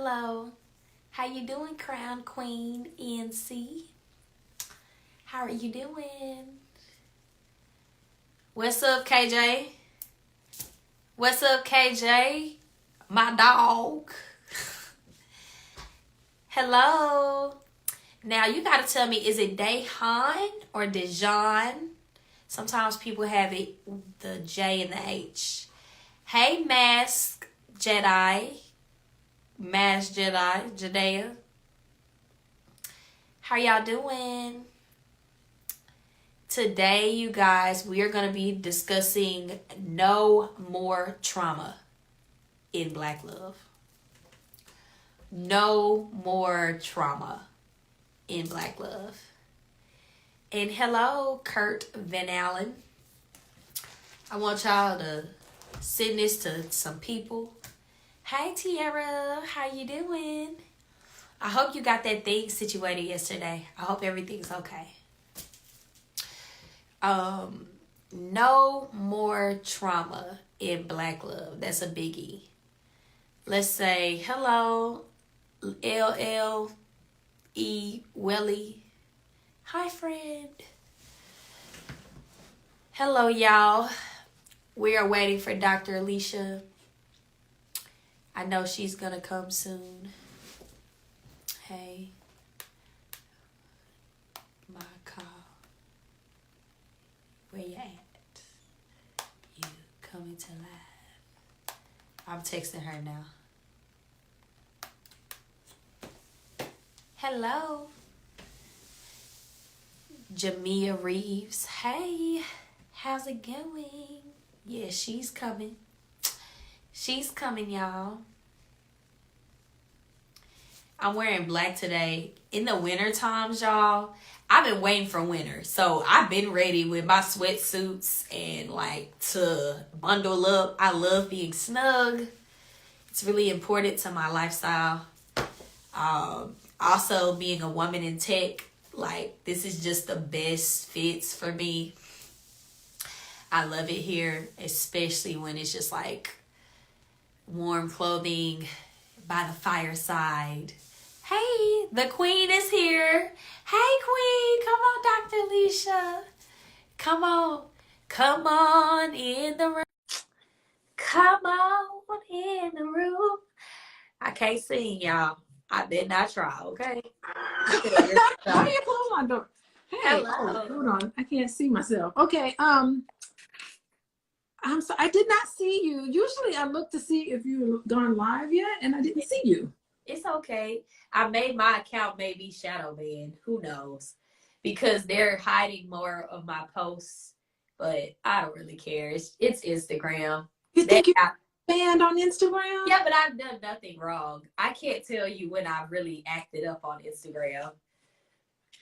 Hello. How you doing, Crown Queen NC? How are you doing? What's up, KJ? What's up, KJ? My dog. Hello. Now you gotta tell me, is it Dejan or Dejan? Sometimes people have it the J and the H. Hey, Mask Jedi, Jadea. How y'all doing? Today, you guys, we are going to be discussing no more trauma in Black love. No more trauma in Black love. And hello, Kurt Van Allen. I want y'all to send this to some people. Hey, Tiara, how you doing? I hope you got that thing situated yesterday. I hope everything's okay. No more trauma in Black love. That's a biggie. Let's say hello, LLE Welly. Hi, friend. Hello, y'all. We are waiting for Dr. Alicia. I know she's gonna come soon. Hey, my call. Where you at? You coming to live? I'm texting her now. Hello. Jamia Reeves. Hey, how's it going? Yeah, she's coming. She's coming, y'all. I'm wearing black today. In the winter times, y'all, I've been waiting for winter. So I've been ready with my sweatsuits and to bundle up. I love being snug. It's really important to my lifestyle. Also being a woman in tech, this is just the best fits for me. I love it here, especially when it's just warm clothing by the fireside. Hey, the queen is here. Hey, queen. Come on, Dr. Alicia. Come on. Come on in the room. Come on in the room. I can't sing, y'all. I did not try, okay? Why do you close my door? Hey, hello. Hold on. I can't see myself. Okay. I'm sorry. I did not see you. Usually I look to see if you've gone live yet, and I didn't see you. It's okay. I made my account maybe shadow banned. Who knows? Because they're hiding more of my posts, but I don't really care. It's Instagram. You think you're banned on Instagram? Yeah, but I've done nothing wrong. I can't tell you when I really acted up on Instagram.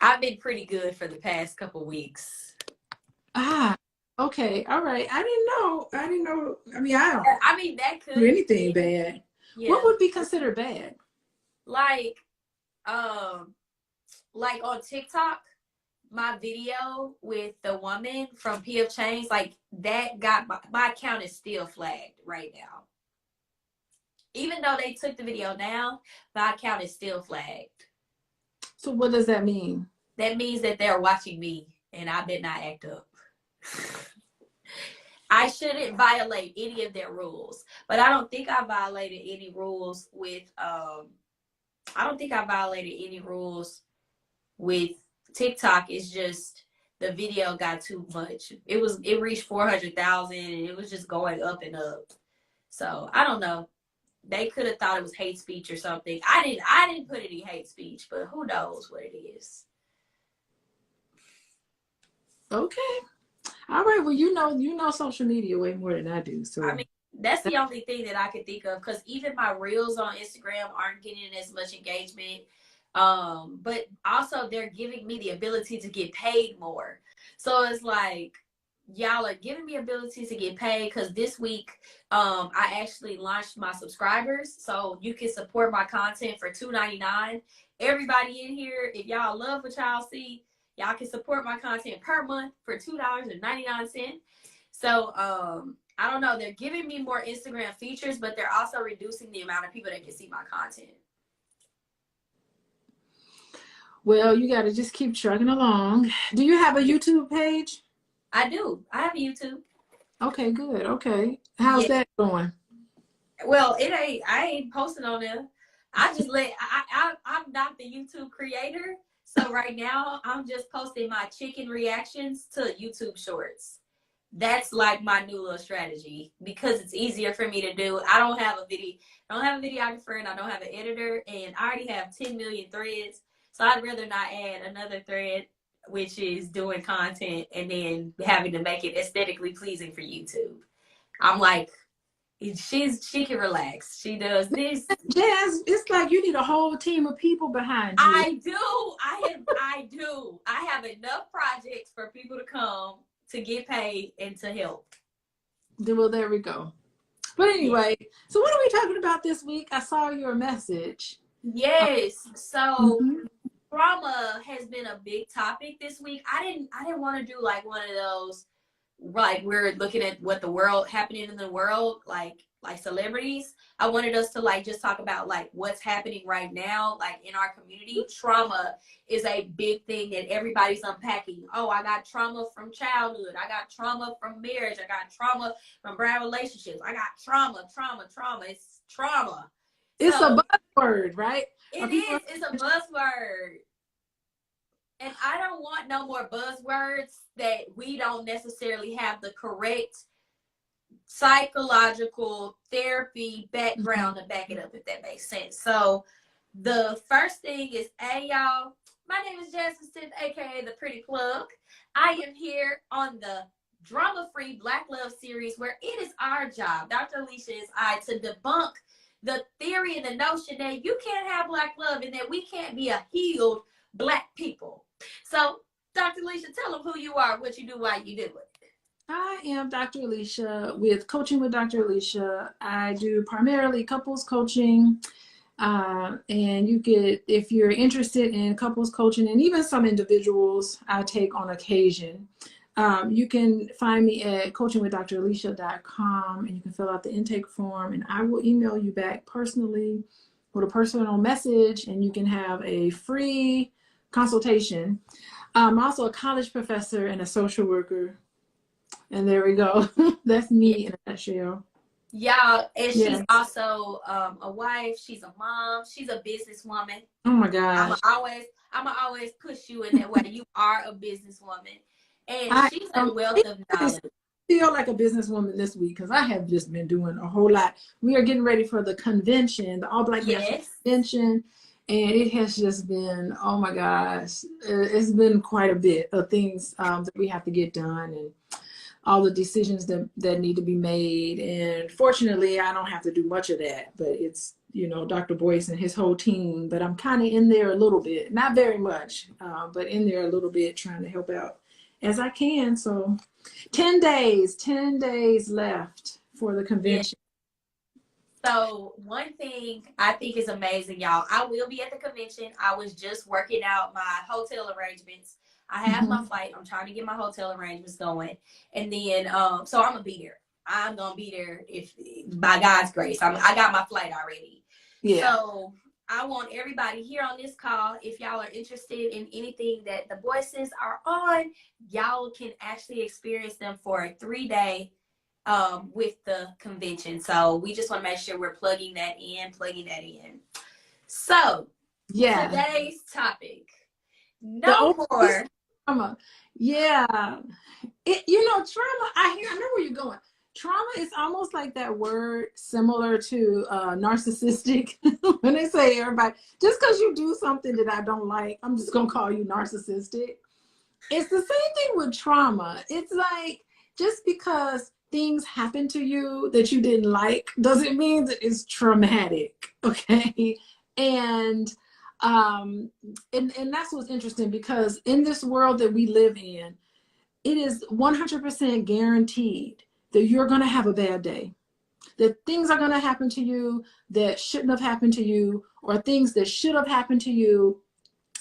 I've been pretty good for the past couple weeks. Okay. All right. I didn't know. I mean, that could do anything bad. Yeah. What would be considered bad? On TikTok, my video with the woman from PF Chains, that got my account is still flagged right now. Even though they took the video down, my account is still flagged. So what does that mean? That means that they're watching me and I did not act up. I shouldn't violate any of their rules, but I don't think I violated any rules with TikTok. It's just the video got too much. It reached 400,000 and it was just going up and up. So I don't know. They could have thought it was hate speech or something. I didn't put any hate speech, but who knows what it is. Okay. All right. Well, you know social media way more than I do. So I mean, that's the only thing that I could think of, because even my reels on Instagram aren't getting as much engagement. But also they're giving me the ability to get paid more. So it's y'all are giving me ability to get paid, because this week I actually launched my subscribers, so you can support my content for $2.99. Everybody in here, if y'all love what y'all see, y'all can support my content per month for $2.99. So I don't know, they're giving me more Instagram features, but they're also reducing the amount of people that can see my content. Well, you got to just keep trucking along. Do you have a YouTube page? I do. I have a YouTube. Okay, good. Okay. How's Yeah. that going? Well, it ain't. I ain't posting on there. I just let. I'm not the YouTube creator, so right now I'm just posting my chicken reactions to YouTube Shorts. That's like my new little strategy because it's easier for me to do. I don't have a video. I don't have a videographer, and I don't have an editor, and I already have 10 million threads. So I'd rather not add another thread, which is doing content and then having to make it aesthetically pleasing for YouTube. I'm like, she can relax. She does this. Jazz, it's like you need a whole team of people behind you. I do. I do. I have enough projects for people to come to get paid and to help. Well, there we go. But anyway, so what are we talking about this week? I saw your message. Yes. So Mhm. trauma has been a big topic this week. I didn't want to do like one of those like we're looking at what the world happening in the world, like celebrities. I wanted us to like just talk about like what's happening right now, like in our community. Trauma is a big thing that everybody's unpacking. Oh, I got trauma from childhood. I got trauma from marriage. I got trauma from bad relationships. I got trauma. It's trauma. It's So a buzzword, right? it is. It's a buzzword. And I don't want no more buzzwords that we don't necessarily have the correct psychological therapy background to back it up, if that makes sense. So the first thing is, hey y'all, my name is Jasmine Smith, aka the Pretty Plug. I am here on the drama-free Black Love series where it is our job, Dr. Alicia is I, to debunk the theory and the notion that you can't have Black love and that we can't be a healed Black people. So, Dr. Alicia, tell them who you are, what you do, why you do it. I am Dr. Alicia with Coaching with Dr. Alicia. I do primarily couples coaching. And you get, if you're interested in couples coaching and even some individuals I take on occasion, you can find me at coachingwithdralicia.com and you can fill out the intake form and I will email you back personally with a personal message and you can have a free consultation. I'm also a college professor and a social worker. And there we go. That's me in a nutshell. Y'all, and Yeah. she's also a wife. She's a mom. She's a businesswoman. Oh my gosh. I'm always push you in that way. You are a businesswoman, and she's a wealth of knowledge. I feel like a businesswoman this week because I have just been doing a whole lot. We are getting ready for the convention, the All Black National Convention, and it has just been, oh my gosh, it's been quite a bit of things that we have to get done and all the decisions that need to be made. And fortunately, I don't have to do much of that, but it's, you know, Dr. Boyce and his whole team, but I'm kind of in there a little bit, not very much, but in there a little bit trying to help out as I can. So 10 days left for the convention. Yeah. So one thing I think is amazing, y'all, I will be at the convention. I was just working out my hotel arrangements. I have my flight. I'm trying to get my hotel arrangements going. And then, so I'm going to be there. I'm going to be there if by God's grace. I got my flight already. Yeah. So I want everybody here on this call, if y'all are interested in anything that the voices are on, y'all can actually experience them for a 3-day with the convention. So we just want to make sure we're plugging that in. So yeah, today's topic. No more trauma. Yeah. Trauma, I know where you're going. Trauma is almost like that word similar to narcissistic. When they say everybody, just because you do something that I don't like, I'm just going to call you narcissistic. It's the same thing with trauma. It's like, just because things happen to you that you didn't like doesn't mean that it's traumatic. Okay. And that's what's interesting, because in this world that we live in, it is 100% guaranteed that you're going to have a bad day, that things are going to happen to you that shouldn't have happened to you, or things that should have happened to you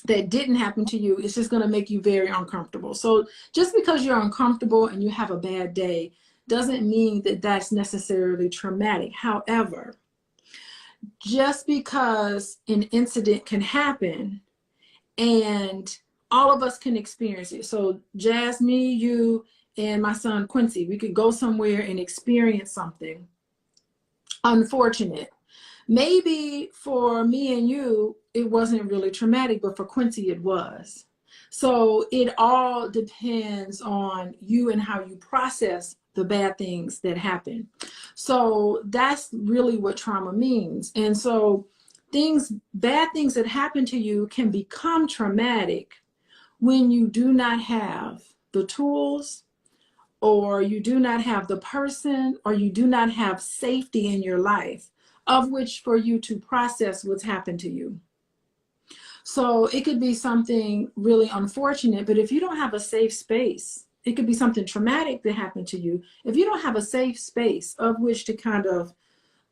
that didn't happen to you. It's just going to make you very uncomfortable. So just because you're uncomfortable and you have a bad day doesn't mean that that's necessarily traumatic. However, just because an incident can happen And all of us can experience it. So Jazz, me, you, and my son Quincy, we could go somewhere and experience something unfortunate. Maybe for me and you, it wasn't really traumatic, but for Quincy, it was. So it all depends on you and how you process the bad things that happen. So that's really what trauma means. And so bad things that happen to you can become traumatic when you do not have the tools, or you do not have the person, or you do not have safety in your life of which for you to process what's happened to you. So it could be something really unfortunate, but if you don't have a safe space, it could be something traumatic that happened to you. If you don't have a safe space of which to kind of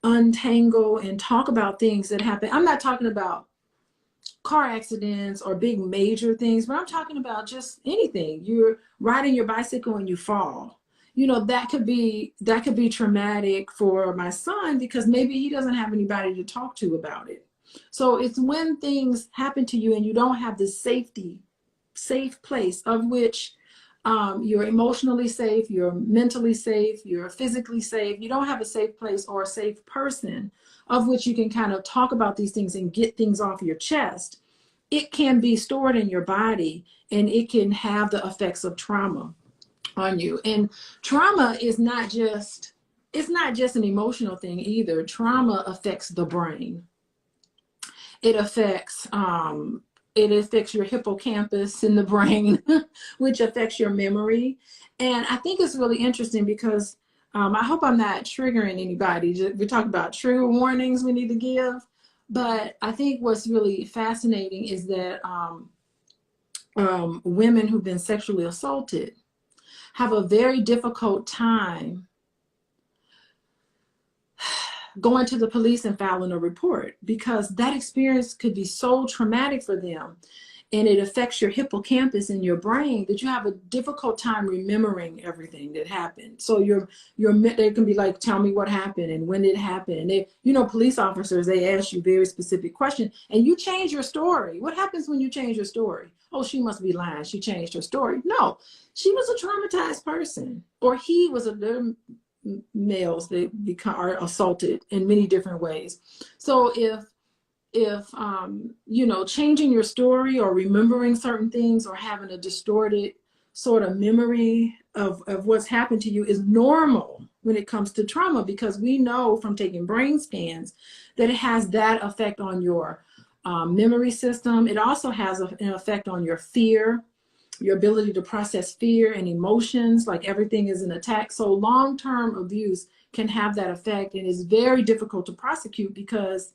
untangle and talk about things that happen, I'm not talking about car accidents or big major things, but I'm talking about just anything. You're riding your bicycle and you fall. You know, that could be traumatic for my son because maybe he doesn't have anybody to talk to about it. So it's when things happen to you and you don't have this safe place of which you're emotionally safe, you're mentally safe, you're physically safe. You don't have a safe place or a safe person of which you can kind of talk about these things and get things off your chest. It can be stored in your body and it can have the effects of trauma on you. And trauma is not just, it's not just an emotional thing either. Trauma affects the brain. It affects your hippocampus in the brain, which affects your memory. And I think it's really interesting because I hope I'm not triggering anybody. We talk about trigger warnings we need to give. But I think what's really fascinating is that women who've been sexually assaulted have a very difficult time going to the police and filing a report because that experience could be so traumatic for them, and it affects your hippocampus in your brain that you have a difficult time remembering everything that happened. So they can be like, tell me what happened and when it happened. And they, you know, police officers, they ask you very specific questions and you change your story. What happens when you change your story? Oh, she must be lying. She changed her story. No, she was a traumatized person, or he was males that are assaulted in many different ways. So if you know, changing your story or remembering certain things or having a distorted sort of memory of what's happened to you is normal when it comes to trauma, because we know from taking brain scans that it has that effect on your memory system. It also has an effect on your fear, your ability to process fear and emotions, like everything is an attack. So long-term abuse can have that effect, and it's very difficult to prosecute because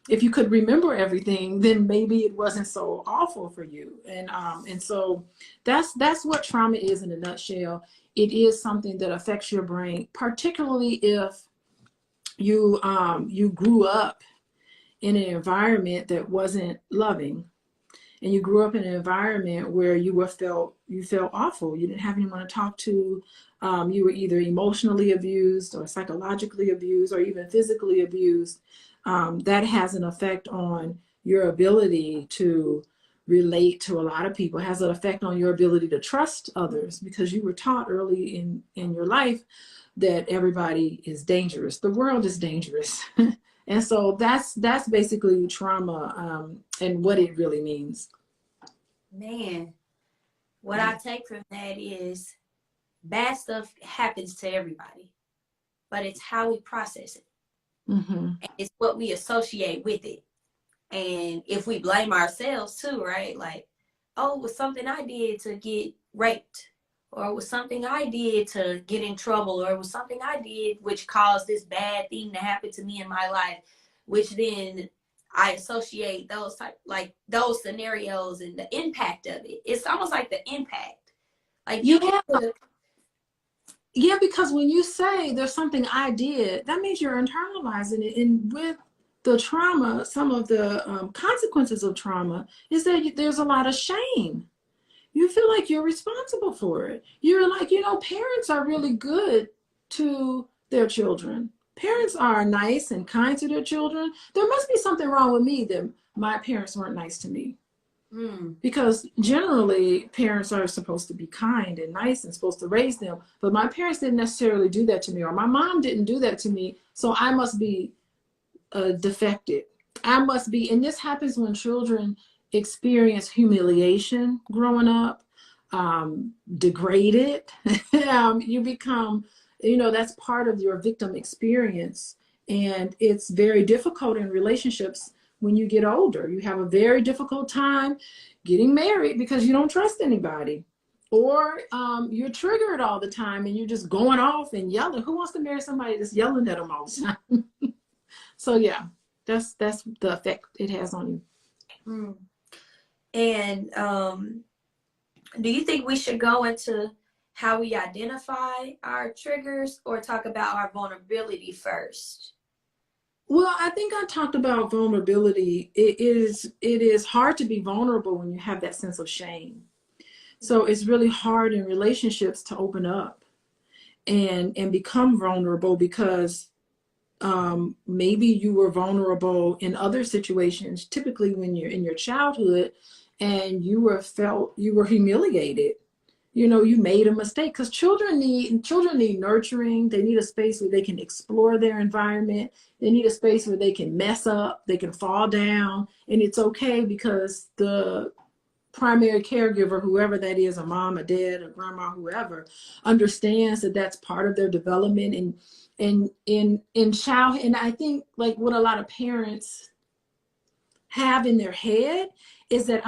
if you could remember everything, then maybe it wasn't so awful for you. And so that's what trauma is in a nutshell. It is something that affects your brain, particularly if you grew up in an environment that wasn't loving, and you grew up in an environment where you felt awful. You didn't have anyone to talk to. You were either emotionally abused or psychologically abused or even physically abused. That has an effect on your ability to relate to a lot of people. It has an effect on your ability to trust others because you were taught early in your life that everybody is dangerous. The world is dangerous. And so that's basically trauma and what it really means. Man, what I take from that is bad stuff happens to everybody, but it's how we process it. Mm-hmm. And it's what we associate with it. And if we blame ourselves too, right? Like, oh, it was something I did to get raped, or it was something I did to get in trouble, or it was something I did which caused this bad thing to happen to me in my life, which then I associate those scenarios and the impact of it. It's almost like the impact. Like yeah, because when you say there's something I did, that means you're internalizing it. And with the trauma, some of the consequences of trauma is that there's a lot of shame. You feel like you're responsible for it. You're like, you know, parents are really good to their children. Parents are nice and kind to their children. There must be something wrong with me that my parents weren't nice to me. Because generally parents are supposed to be kind and nice and supposed to raise them. But my parents didn't necessarily do that to me, or my mom didn't do that to me. So I must be defected. I must be, and this happens when children experience humiliation growing up, degraded. You become, that's part of your victim experience. And it's very difficult in relationships when you get older. You have a very difficult time getting married because you don't trust anybody. Or you're triggered all the time and you're just going off and yelling. Who wants to marry somebody that's yelling at them all the time? So yeah, that's the effect it has on you. And do you think we should go into how we identify our triggers or talk about our vulnerability first? Well, I think I talked about vulnerability. It is hard to be vulnerable when you have that sense of shame. So it's really hard in relationships to open up and become vulnerable because maybe you were vulnerable in other situations, typically when you're in your childhood and you were humiliated. You made a mistake, because children need nurturing. They need a space where they can explore their environment. They need a space where they can mess up, they can fall down, and it's okay because the primary caregiver, whoever that is, a mom, a dad, a grandma, whoever, understands that that's part of their development. And in child, and I think like what a lot of parents have in their head is that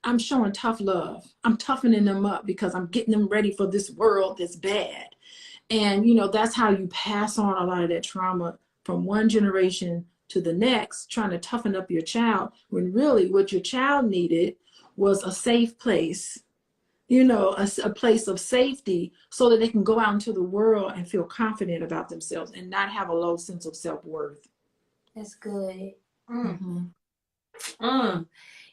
I'm showing tough love. I'm toughening them up because I'm getting them ready for this world that's bad. And, that's how you pass on a lot of that trauma from one generation to the next, trying to toughen up your child, when really what your child needed was a safe place, a place of safety so that they can go out into the world and feel confident about themselves and not have a low sense of self-worth. That's good.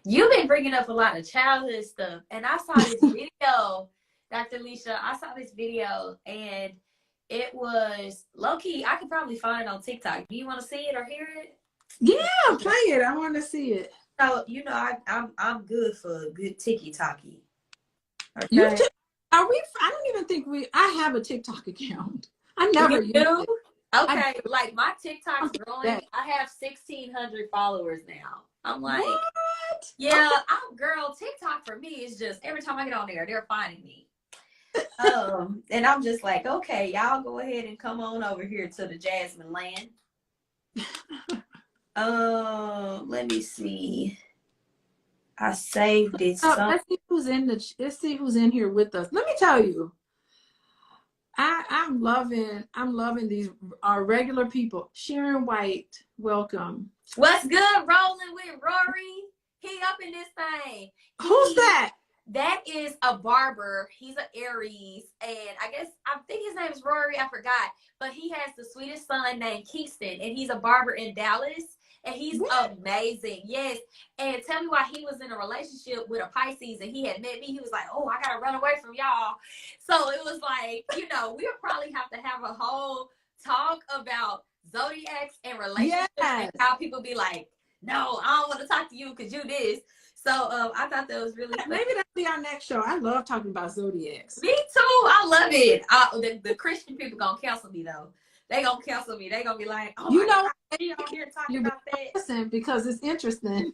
You've been bringing up a lot of childhood stuff, and I saw this video, Dr. Alicia. I saw this video, and it was low-key. I could probably find it on TikTok. Do you want to see it or hear it? Yeah, play it. I want to see it. So I'm good for a good tiki-talkie. Okay. I don't even think I have a TikTok account. I never used it. Okay, like my TikTok's growing. I have 1,600 followers now. I'm like, what? Yeah, girl, TikTok for me is just every time I get on there, they're finding me. And I'm just like, okay, y'all go ahead and come on over here to the Jasmine land. Let me see. I saved it. Let's see who's in here with us. Let me tell you, I'm loving these our regular people. Sharon White, welcome. What's good? Rolling with Rory. He up in this thing. Who's that? That is a barber. He's an Aries, and I think his name is Rory. I forgot, but he has the sweetest son named Keyston, and he's a barber in Dallas. And he's amazing. Yes. And tell me why he was in a relationship with a Pisces and he had met me. He was like, oh, I got to run away from y'all. So it was like, we'll probably have to have a whole talk about zodiacs and relationships and how people be like, no, I don't want to talk to you because you this. So I thought that was really fun. Maybe that'll be our next show. I love talking about zodiacs. Me too. I love it. The Christian people going to cancel me though. They gonna cancel me. They gonna be like, oh, you on here talking about that. Listen, because it's interesting.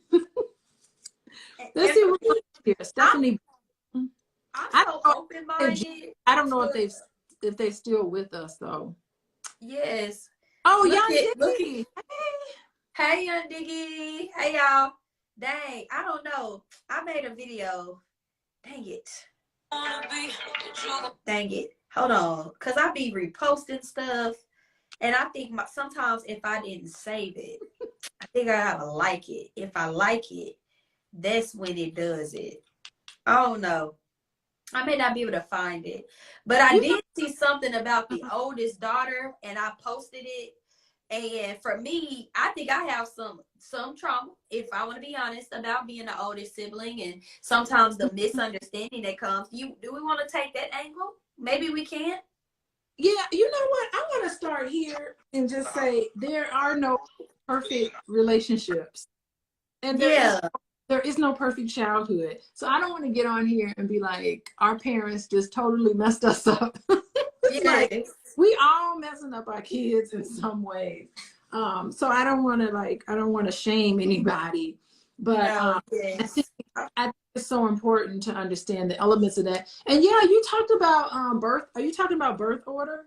Let's see what's here. Stephanie. I'm so open-minded. I don't know if they still with us though. Yes. Oh, Young Diggy. Hey, Young Diggy. Hey, y'all. Dang, I don't know. I made a video. Dang it. Dang it. Hold on, cause I be reposting stuff. And I think sometimes if I didn't save it, I think I gotta like it. If I like it, that's when it does it. I don't know. I may not be able to find it. But I did see something about the oldest daughter, and I posted it. And for me, I think I have some trauma, if I want to be honest, about being the oldest sibling and sometimes the misunderstanding that comes. Do we want to take that angle? Maybe we can. Yeah, you know what? I want to start here and just say there are no perfect relationships. And there is no perfect childhood. So I don't want to get on here and be like, our parents just totally messed us up. It's like we all messing up our kids in some ways. So I don't want to shame anybody, but I think it's so important to understand the elements of that. And yeah, you talked about birth. Are you talking about birth order?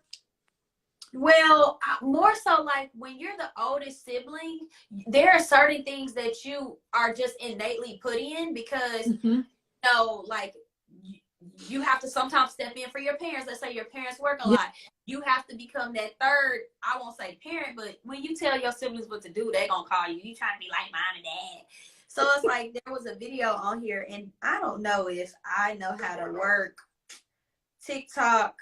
Well, more so like when you're the oldest sibling, there are certain things that you are just innately put in because, you know, like you have to sometimes step in for your parents. Let's say your parents work a lot. You have to become that third, I won't say parent, but when you tell your siblings what to do, they're going to call you. You trying to be like mom and dad. So it's like there was a video on here, and I don't know if I know how to work TikTok.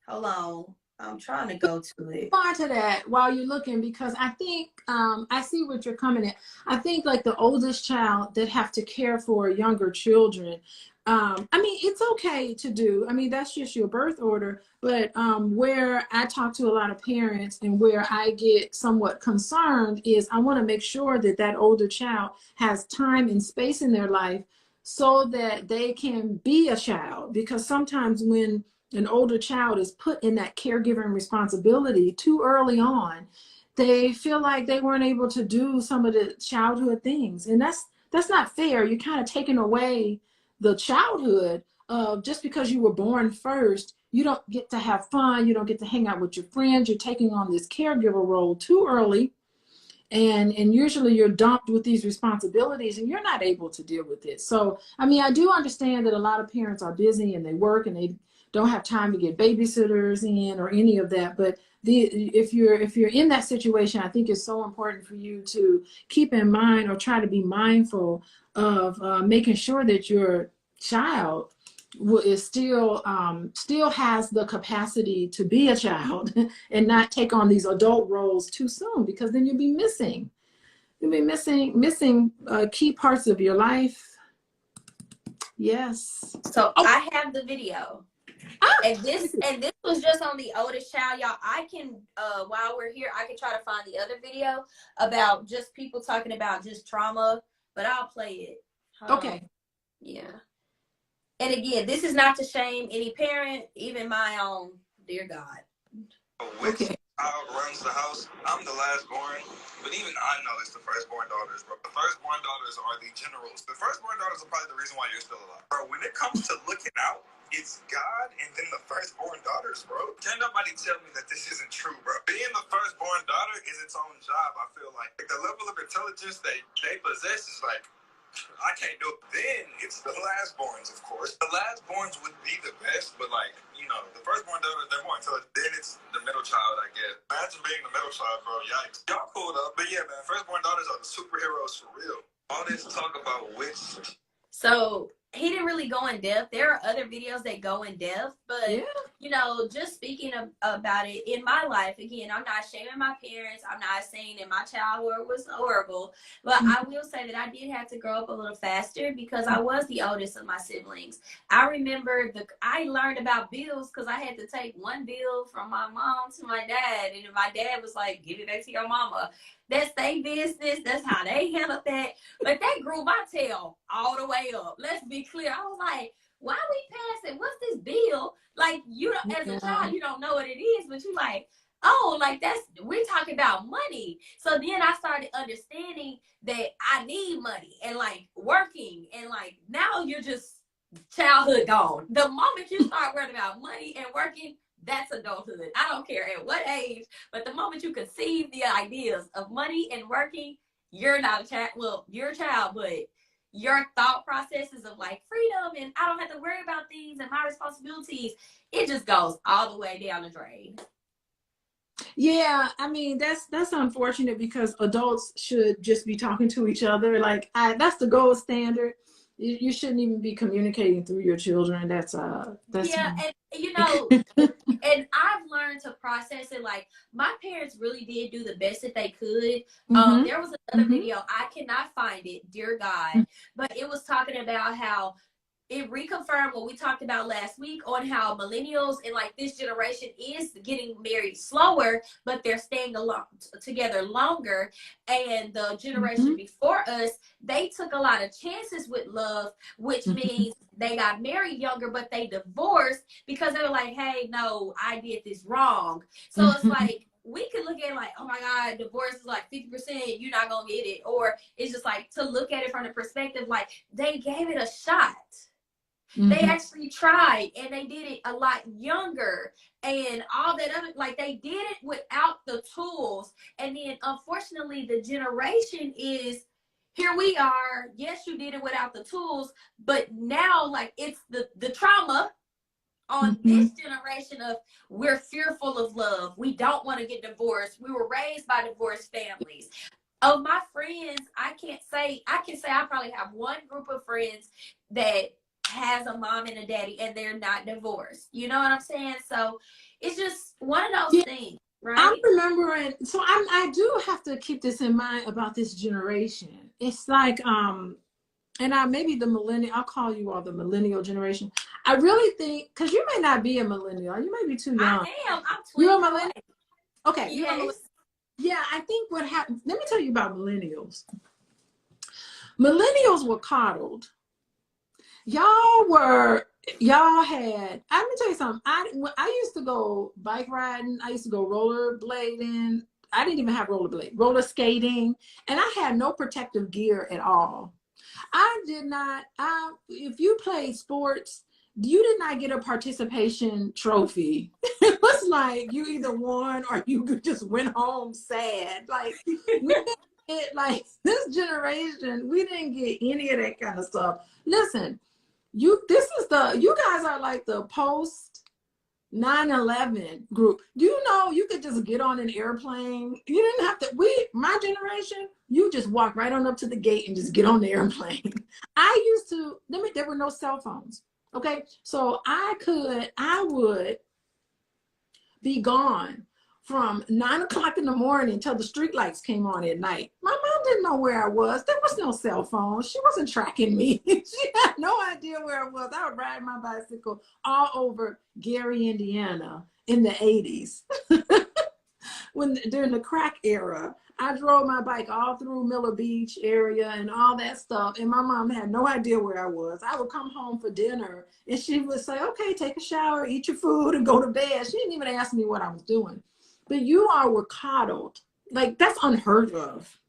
Hold on. I'm trying to go to it. On to that while you're looking, because I think I see what you're coming at. I think like the oldest child that have to care for younger children. I mean, it's okay to do. I mean, that's just your birth order. But where I talk to a lot of parents and where I get somewhat concerned is I want to make sure that that older child has time and space in their life so that they can be a child. Because sometimes when an older child is put in that caregiving responsibility too early on, they feel like they weren't able to do some of the childhood things. And that's not fair. You're kind of taking away the childhood of just because you were born first, you don't get to have fun. You don't get to hang out with your friends. You're taking on this caregiver role too early. And usually you're dumped with these responsibilities and you're not able to deal with it. So, I mean, I do understand that a lot of parents are busy and they work and they don't have time to get babysitters in or any of that. But if you're in that situation, I think it's so important for you to keep in mind or try to be mindful of making sure that your child is still has the capacity to be a child and not take on these adult roles too soon, because then you'll be missing key parts of your life. Yes. So I have the video. And this was just on the oldest child, y'all. I can while we're here, I can try to find the other video about just people talking about just trauma, but I'll play it. Okay. Yeah. And again, this is not to shame any parent, even my own, dear God. Which child runs the house? I'm the last born, but even I know it's the firstborn daughters, bro. The firstborn daughters are the generals. The firstborn daughters are probably the reason why you're still alive. Bro, when it comes to looking out, it's God and then the firstborn daughters, bro. Can't nobody tell me that this isn't true, bro. Being the firstborn daughter is its own job, I feel like. The level of intelligence they possess is like, I can't do it. Then it's the lastborns, of course. The lastborns would be the best, but like, you know, the firstborn daughters, they're more intelligent. Then it's the middle child, I guess. Imagine being the middle child, bro. Yikes. Y'all cool though. But yeah, man, firstborn daughters are the superheroes for real. All this talk about which. So he didn't really go in depth. There are other videos that go in depth, but you know, just speaking about it in my life, again, I'm not shaming my parents. I'm not saying that my childhood was horrible, but I will say that I did have to grow up a little faster because I was the oldest of my siblings. I remember I learned about bills because I had to take one bill from my mom to my dad, and my dad was like, "Give it back to your mama." That's their business. That's how they handled that. But that grew my tail all the way up. Let's be clear. I was like, why we passing? What's this bill? Like, you don't, as a child, you don't know what it is, but you like, oh, like we're talking about money. So then I started understanding that I need money and like working, and like now you're just childhood gone. The moment you start worrying about money and working, that's adulthood. I don't care at what age, but the moment you conceive the ideas of money and working, you're not a child. Well, you're a child, but your thought processes of like freedom and I don't have to worry about things and my responsibilities, it just goes all the way down the drain. Yeah, I mean, that's unfortunate because adults should just be talking to each other. Like, that's the gold standard. You shouldn't even be communicating through your children. That's yeah, and you know, and I've learned to process it. Like, my parents really did do the best that they could. There was another video, I cannot find it, dear God, but it was talking about how it reconfirmed what we talked about last week on how millennials and like this generation is getting married slower, but they're staying together longer. And the generation before us, they took a lot of chances with love, which means they got married younger, but they divorced because they were like, hey, no, I did this wrong. So it's like, we can look at it like, oh my God, divorce is like 50%, you're not gonna get it. Or it's just like to look at it from the perspective, like they gave it a shot. They actually tried, and they did it a lot younger and all that other, like they did it without the tools. And then unfortunately the generation is, here we are, yes, you did it without the tools, but now like it's the trauma on this generation of, we're fearful of love, we don't want to get divorced, we were raised by divorced families. Of my friends, I can say I probably have one group of friends that has a mom and a daddy and they're not divorced. You know what I'm saying? So it's just one of those things, right? I'm remembering, so I do have to keep this in mind about this generation. It's like, and maybe the millennial, I'll call you all the millennial generation. I really think, because you may not be a millennial, you may be too young. I am. I'm 20. You're a millennial? Okay. Yes. You're a millennial. Yeah, I think what happened, let me tell you about millennials. Millennials were coddled. Y'all had, let me tell you something. I used to go bike riding. I used to go roller blading. I didn't even have roller skating. And I had no protective gear at all. If you played sports, you did not get a participation trophy. It was like you either won or you just went home sad. Like, this generation, we didn't get any of that kind of stuff. Listen, you guys are like the post 9/11 group. Do you know you could just get on an airplane? You didn't have to, my generation, you just walk right on up to the gate and just get on the airplane. There were no cell phones. Okay. So I would be gone from 9 o'clock in the morning till the street lights came on at night. My mom didn't know where I was. There was no cell phone. She wasn't tracking me. She had no idea where I was. I would ride my bicycle all over Gary, Indiana in the 80s. During the crack era, I drove my bike all through Miller Beach area and all that stuff. And my mom had no idea where I was. I would come home for dinner and she would say, okay, take a shower, eat your food and go to bed. She didn't even ask me what I was doing. But you all were coddled. Like, that's unheard of.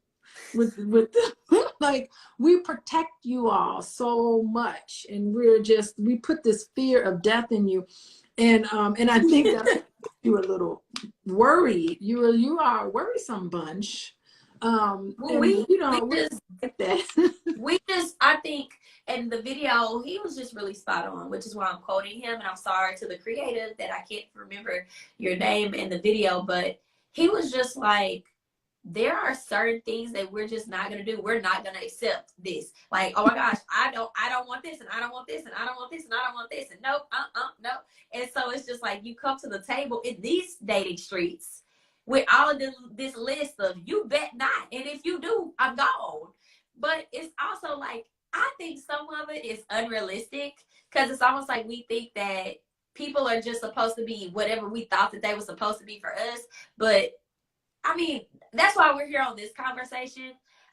Like, we protect you all so much, and we put this fear of death in you, and I think that you were a little worried. You are a worrisome bunch. I think in the video, he was just really spot on, which is why I'm quoting him. And I'm sorry to the creative that I can't remember your name in the video, but he was just like, there are certain things that we're just not going to do. We're not going to accept this. Like, oh my gosh, I don't want this, and I don't want this, and I don't want this, and I don't want this, and nope, no. And so it's just like, you come to the table in these dating streets with all of this list of, you bet not. And if you do, I'm gone. But it's also like, I think some of it is unrealistic, because it's almost like we think that people are just supposed to be whatever we thought that they were supposed to be for us. But I mean, that's why we're here on this conversation.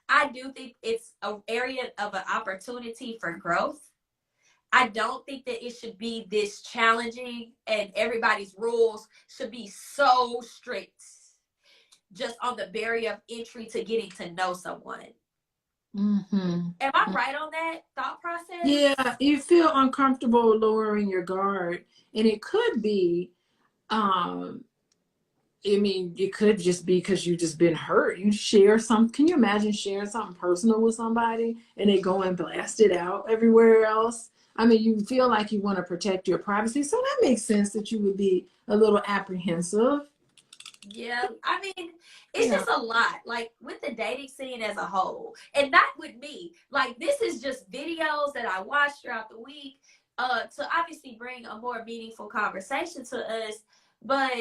I do think it's an area of an opportunity for growth. I don't think that it should be this challenging and everybody's rules should be so strict just on the barrier of entry to getting to know someone. Am I right on that thought process? Yeah, you feel uncomfortable lowering your guard, and it could be, it could just be because you just been hurt. You share something. Can you imagine sharing something personal with somebody and they go and blast it out everywhere else? I mean, you feel like you want to protect your privacy, so that makes sense that you would be a little apprehensive. Yeah, I mean, it's just a lot, like with the dating scene as a whole, and not with me. Like, this is just videos that I watch throughout the week to obviously bring a more meaningful conversation to us. But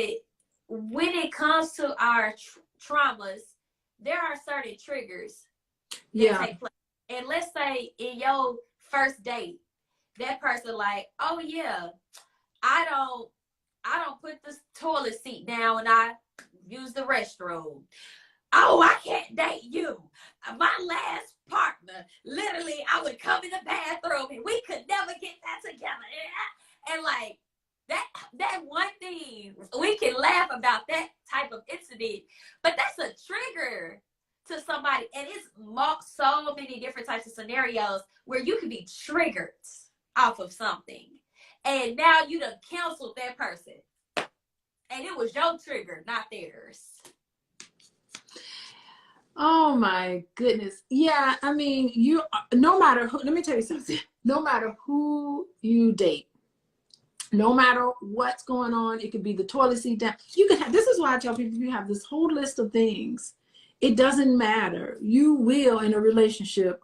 when it comes to our traumas, there are certain triggers that take place. And let's say in your first date, that person like, oh yeah, I don't put the toilet seat down when I use the restroom. Oh, I can't date you. My last partner, literally, I would come in the bathroom and we could never get that together. And like that one thing, we can laugh about that type of incident, but that's a trigger to somebody. And it's so many different types of scenarios where you can be triggered off of something. And now you done counseled that person. And it was your trigger, not theirs. Oh my goodness. Yeah, I mean, no matter who, let me tell you something. No matter who you date, no matter what's going on, it could be the toilet seat down. You can have, this is why I tell people, you have this whole list of things. It doesn't matter. You will, in a relationship,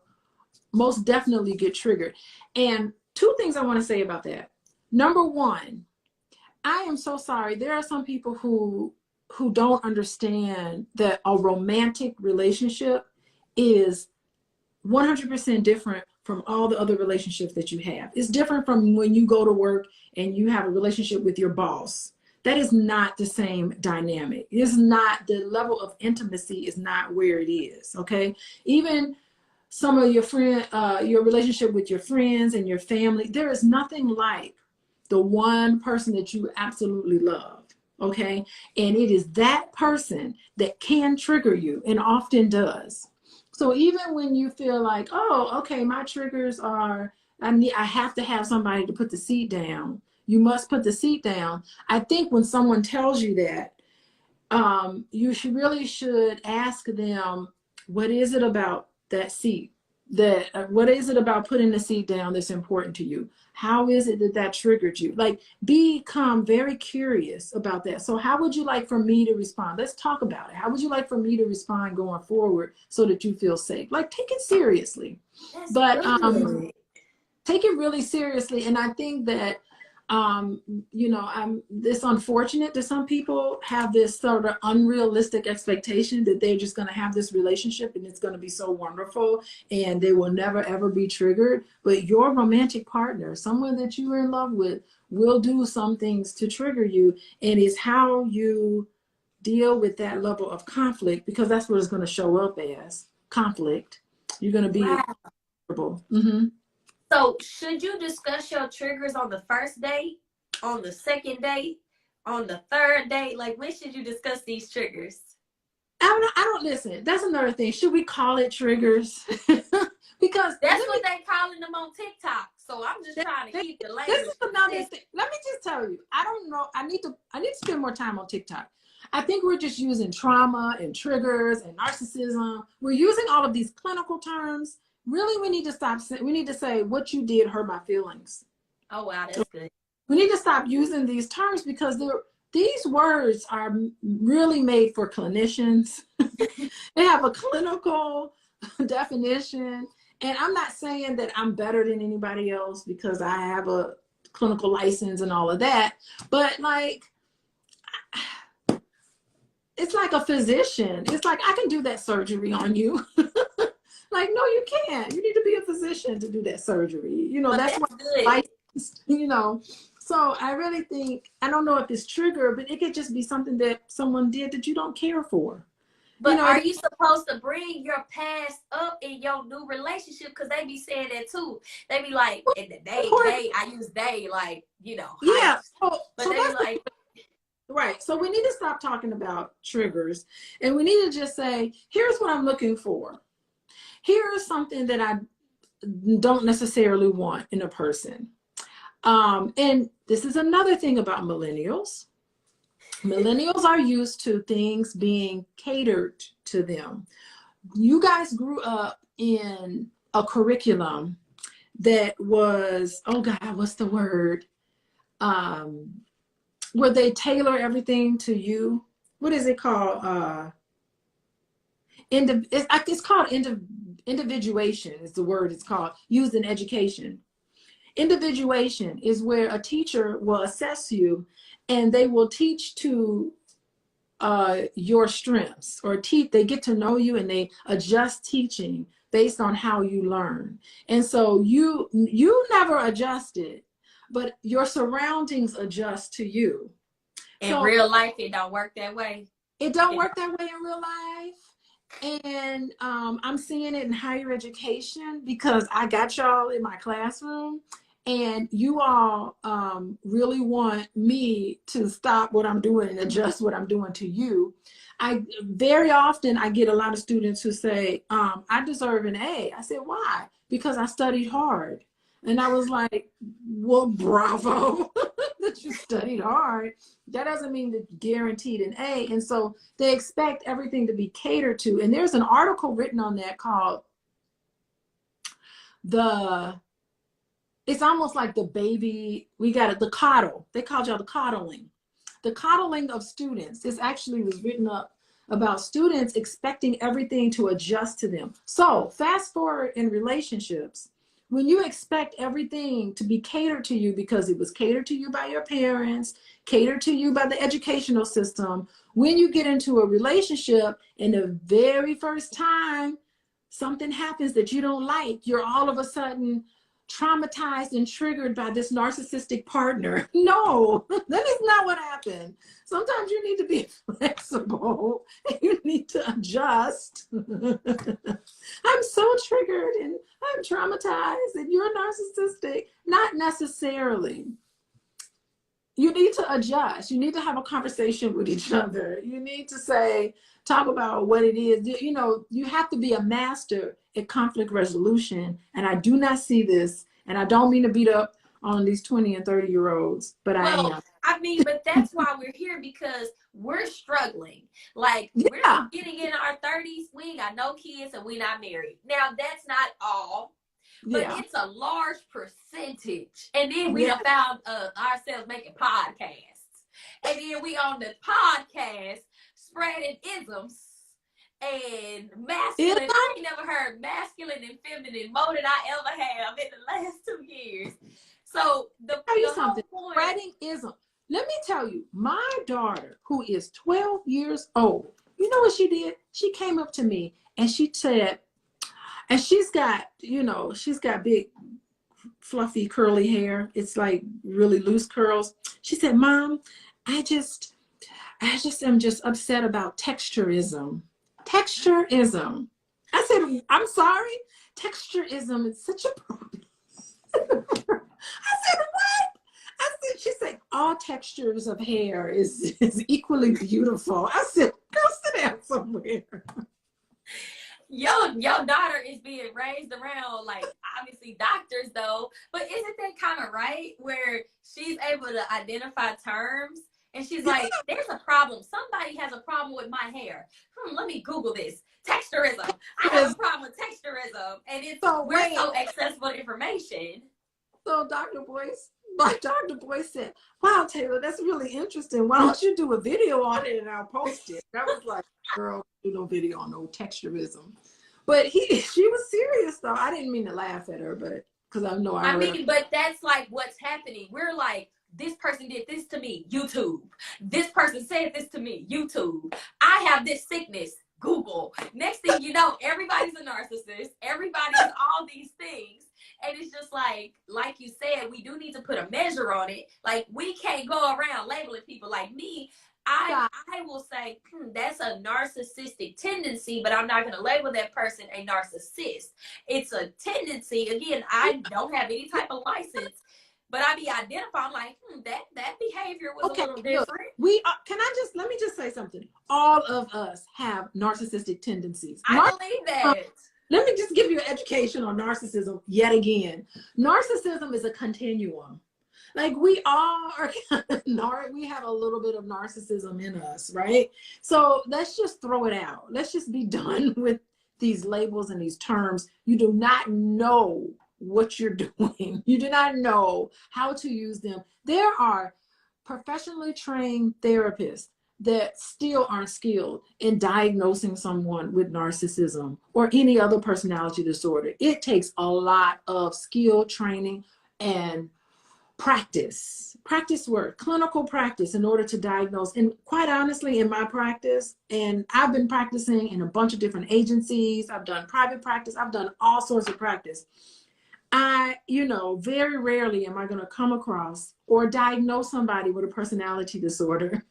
most definitely get triggered. And two things I want to say about that. Number one, I am so sorry. There are some people who don't understand that a romantic relationship is 100% different from all the other relationships that you have. It's different from when you go to work and you have a relationship with your boss. That is not the same dynamic. It's not, the level of intimacy is not where it is, okay? Even some of your relationship with your friends and your family, there is nothing like the one person that you absolutely love, okay? And it is that person that can trigger you and often does. So even when you feel like, oh, okay, my triggers are, I have to have somebody to put the seat down. You must put the seat down. I think when someone tells you that, you should ask them, what is it about that seat? What is it about putting the seat down that's important to you? How is it that triggered you? Like, become very curious about that. So how would you like for me to respond? Let's talk about it. How would you like for me to respond going forward so that you feel safe? Like, take it seriously. That's but good. Take it really seriously. And I think that it's unfortunate that some people have this sort of unrealistic expectation that they're just going to have this relationship and it's going to be so wonderful and they will never ever be triggered. But your romantic partner, someone that you are in love with, will do some things to trigger you, and it's how you deal with that level of conflict, because that's what it's going to show up as conflict. You're going to be uncomfortable. So should you discuss your triggers on the first date, on the second date, on the third date? Like, when should you discuss these triggers? I don't listen. That's another thing. Should we call it triggers? Because that's what they calling them on TikTok. So I'm just trying to keep the language. This is another thing. Let me just tell you. I don't know. I need to spend more time on TikTok. I think we're just using trauma and triggers and narcissism. We're using all of these clinical terms. Really, we need to stop. We need to say, what you did hurt my feelings. Oh, wow, that's good. We need to stop using these terms because these words are really made for clinicians. They have a clinical definition. And I'm not saying that I'm better than anybody else because I have a clinical license and all of that. But like, it's like a physician. It's like, I can do that surgery on you. Like, no, you can't. You need to be a physician to do that surgery. You know, that's what licensed, you know. So I really think, I don't know if it's trigger, but it could just be something that someone did that you don't care for. But are you supposed to bring your past up in your new relationship? Because they be saying that too. They be like, in the they, I use they, like, you know. Yeah. But they be like. Right. So we need to stop talking about triggers. And we need to just say, here's what I'm looking for. Here is something that I don't necessarily want in a person. And this is another thing about millennials. Millennials are used to things being catered to them. You guys grew up in a curriculum that was, oh God, what's the word? Where they tailor everything to you. What is it called? It's called individuation is the word it's called, used in education. Individuation is where a teacher will assess you and they will teach to your strengths, or they get to know you and they adjust teaching based on how you learn. And so you never adjusted, but your surroundings adjust to you. In real life, it don't work that way. It don't work that way in real life. And I'm seeing it in higher education because I got y'all in my classroom, and you all really want me to stop what I'm doing and adjust what I'm doing to you. Very often I get a lot of students who say, I deserve an A. I said, why? Because I studied hard. And I was like, well, bravo that you studied hard. That doesn't mean that you guaranteed an A. And so they expect everything to be catered to. And there's an article written on that called it's almost like the baby, the coddle. They called y'all the coddling. The coddling of students. This actually was written up about students expecting everything to adjust to them. So fast forward in relationships, when you expect everything to be catered to you because it was catered to you by your parents, catered to you by the educational system, when you get into a relationship and the very first time something happens that you don't like, you're all of a sudden traumatized and triggered by this narcissistic partner. No, that is not what happened. Sometimes you need to be flexible and you need to adjust. I'm so triggered and I'm traumatized and you're narcissistic. Not necessarily. You need to adjust. You need to have a conversation with each other. You need to talk about what it is. You know, you have to be a master at conflict resolution. And I do not see this, and I don't mean to beat up on these 20 and 30-year-olds, but I am. I mean, but that's why we're here, because we're struggling. Like, we're getting in our 30s. We ain't got no kids and we're not married. Now, that's not all, but it's a large percentage. And then we have found ourselves making podcasts. And then we on the podcast spreading isms and masculine. I ain't never heard masculine and feminine more than I ever have in the last 2 years. So the something. Whole point, spreading ism. Let me tell you, my daughter, who is 12 years old, you know what she did? She came up to me and she said, and she's got big, fluffy, curly hair. It's like really loose curls. She said, Mom, I just am just upset about texturism. Texturism. I said, I'm sorry? Texturism is such a problem. I said, what? She said, all textures of hair is equally beautiful. I said, go sit down somewhere. Your daughter is being raised around, like, obviously doctors though, but isn't that kind of right, where she's able to identify terms and she's like, there's a problem. Somebody has a problem with my hair. Let me Google this. Texturism. I have a problem with texturism. And we're so accessible to information. So Dr. Boyce said, wow, Taylor, that's really interesting. Why don't you do a video on it and I'll post it? I was like, girl, do no video on no texturism. But she was serious though. I didn't mean to laugh at her, but because I know I mean, but that's like what's happening. We're like, this person did this to me, YouTube. This person said this to me, YouTube. I have this sickness, Google. Next thing you know, everybody's a narcissist. Everybody's all these things. And it's just like you said, we do need to put a measure on it. Like, we can't go around labeling people. Like me, I will say, that's a narcissistic tendency, but I'm not going to label that person a narcissist. It's a tendency. Again, I don't have any type of license, but I be identifying like, that behavior was a little different. Let me just say something. All of us have narcissistic tendencies. I believe that. Let me just give you an education on narcissism yet again. Narcissism is a continuum. Like, we all we have a little bit of narcissism in us, right? So let's just throw it out. Let's just be done with these labels and these terms. You do not know what you're doing. You do not know how to use them. There are professionally trained therapists that still aren't skilled in diagnosing someone with narcissism or any other personality disorder. It takes a lot of skill training and practice work, clinical practice in order to diagnose. And quite honestly, in my practice, and I've been practicing in a bunch of different agencies, I've done private practice, I've done all sorts of practice. Very rarely am I going to come across or diagnose somebody with a personality disorder.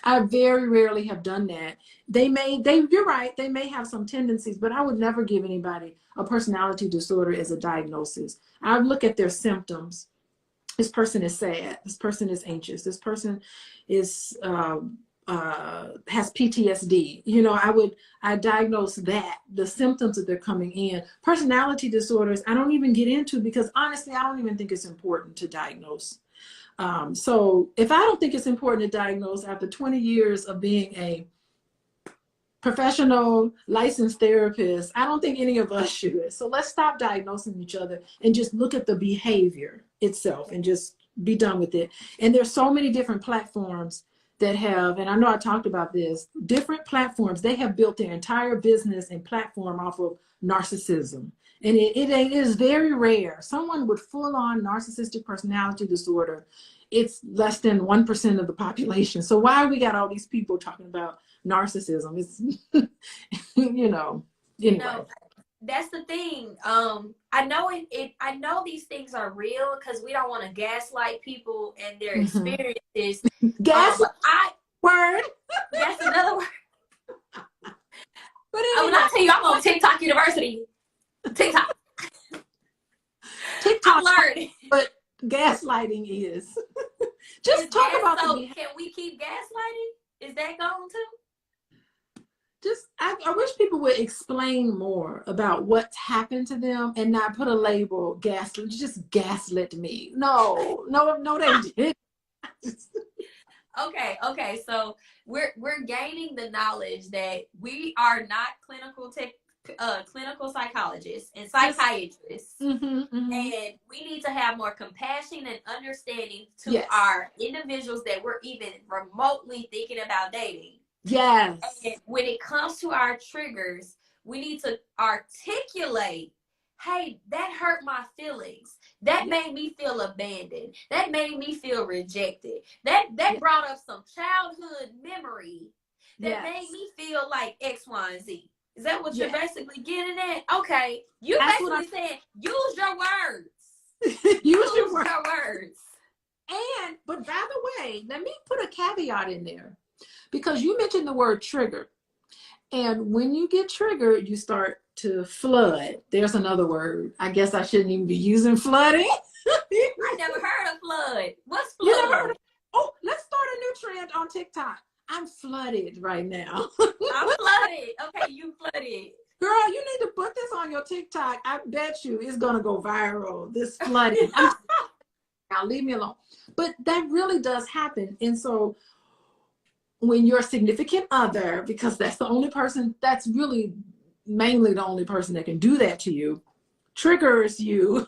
I very rarely have done that. You're right, they may have some tendencies, but I would never give anybody a personality disorder as a diagnosis. I would look at their symptoms. This person is sad. This person is anxious. This person is has PTSD. I diagnose the symptoms that they're coming in. Personality disorders, I don't even get into, because honestly, I don't even think it's important to diagnose. So if I don't think it's important to diagnose after 20 years of being a professional licensed therapist, I don't think any of us should. So let's stop diagnosing each other and just look at the behavior itself and just be done with it. And there's so many different platforms that have, and I know I talked about this, different platforms, they have built their entire business and platform off of narcissism. And it is very rare. Someone with full-on narcissistic personality disorder, it's less than 1% of the population. So why we got all these people talking about narcissism? It's, anyway. That's the thing. I know these things are real, because we don't want to gaslight people and their experiences. Gaslight. Word. That's another word. But I will not tell you, I'm on TikTok University. TikTok. TikTok learned. But gaslighting is. Just talk about so the can we keep gaslighting? Is that going to? I wish people would explain more about what's happened to them and not put a label gaslit. Just gaslit me. No, they didn't. Okay. So we're gaining the knowledge that we are not clinical psychologists and psychiatrists, and we need to have more compassion and understanding to our individuals that we're even remotely thinking about dating. Yes. And when it comes to our triggers, we need to articulate, hey, that hurt my feelings. That made me feel abandoned. That made me feel rejected. That brought up some childhood memory that made me feel like X, Y, and Z. Is that what you're basically getting at? Okay. You basically said, use your words. use your words. But by the way, let me put a caveat in there, because you mentioned the word trigger. And when you get triggered, you start to flood. There's another word. I guess I shouldn't even be using flooding. I never heard of flood. What's flood? You never heard of? Oh, let's start a new trend on TikTok. I'm flooded right now. I'm flooded. Okay, you flooded. Girl, you need to put this on your TikTok. I bet you it's going to go viral. This flooding. Now leave me alone. But that really does happen. And so when your significant other, because that's the only person, that's really mainly the only person that can do that to you, triggers you,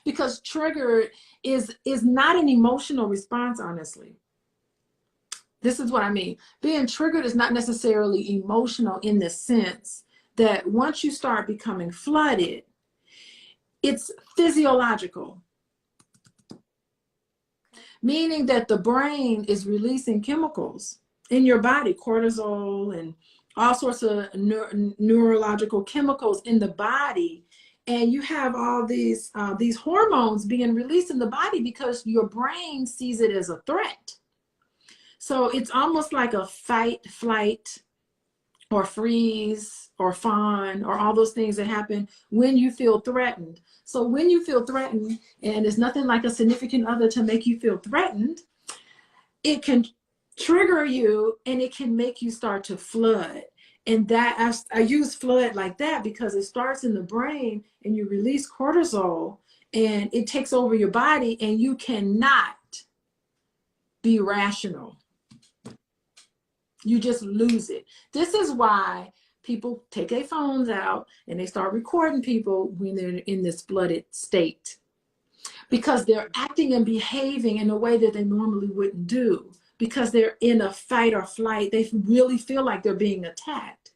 because trigger is not an emotional response, honestly. This is what I mean. Being triggered is not necessarily emotional in the sense that once you start becoming flooded, it's physiological. Meaning that the brain is releasing chemicals in your body, cortisol and all sorts of neurological chemicals in the body. And you have all these hormones being released in the body because your brain sees it as a threat. So it's almost like a fight, flight, or freeze, or fawn, or all those things that happen when you feel threatened. So when you feel threatened, and there's nothing like a significant other to make you feel threatened, it can trigger you and it can make you start to flood. And that I use flood like that because it starts in the brain and you release cortisol and it takes over your body and you cannot be rational. You just lose it. This is why people take their phones out and they start recording people when they're in this flooded state, because they're acting and behaving in a way that they normally wouldn't do, because they're in a fight or flight. They really feel like they're being attacked.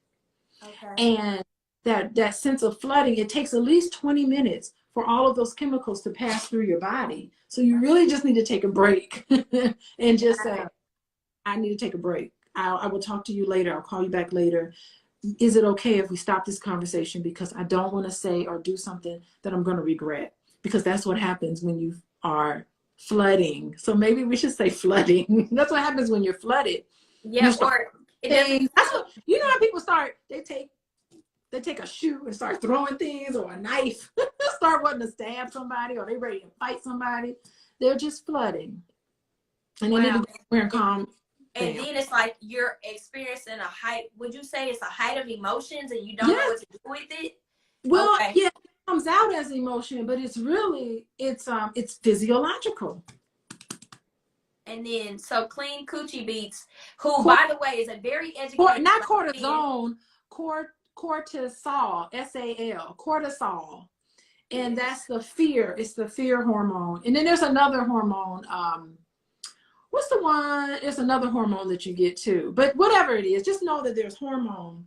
Okay. And that sense of flooding, it takes at least 20 minutes for all of those chemicals to pass through your body. So you really just need to take a break and just say, I need to take a break. I will talk to you later. I'll call you back later. Is it okay if we stop this conversation because I don't want to say or do something that I'm going to regret? Because that's what happens when you are flooding. So maybe we should say flooding. That's what happens when you're flooded. Yeah, or it doesn't. That's what, you know how people start, they take a shoe and start throwing things, or a knife, start wanting to stab somebody, or they ready to fight somebody. They're just flooding. And they need to go somewhere and calm. And then it's like you're experiencing a height. Would you say it's a height of emotions and you don't know what to do with it? Well, yeah, it comes out as emotion, but it's really, it's physiological. And then, so Clean Coochie Beats, who, by the way, is a very educated... Not cortisone, cortisol, S-A-L, cortisol. And that's the fear. It's the fear hormone. And then there's another hormone. What's the one? There's another hormone that you get too. But whatever it is, just know that there's hormones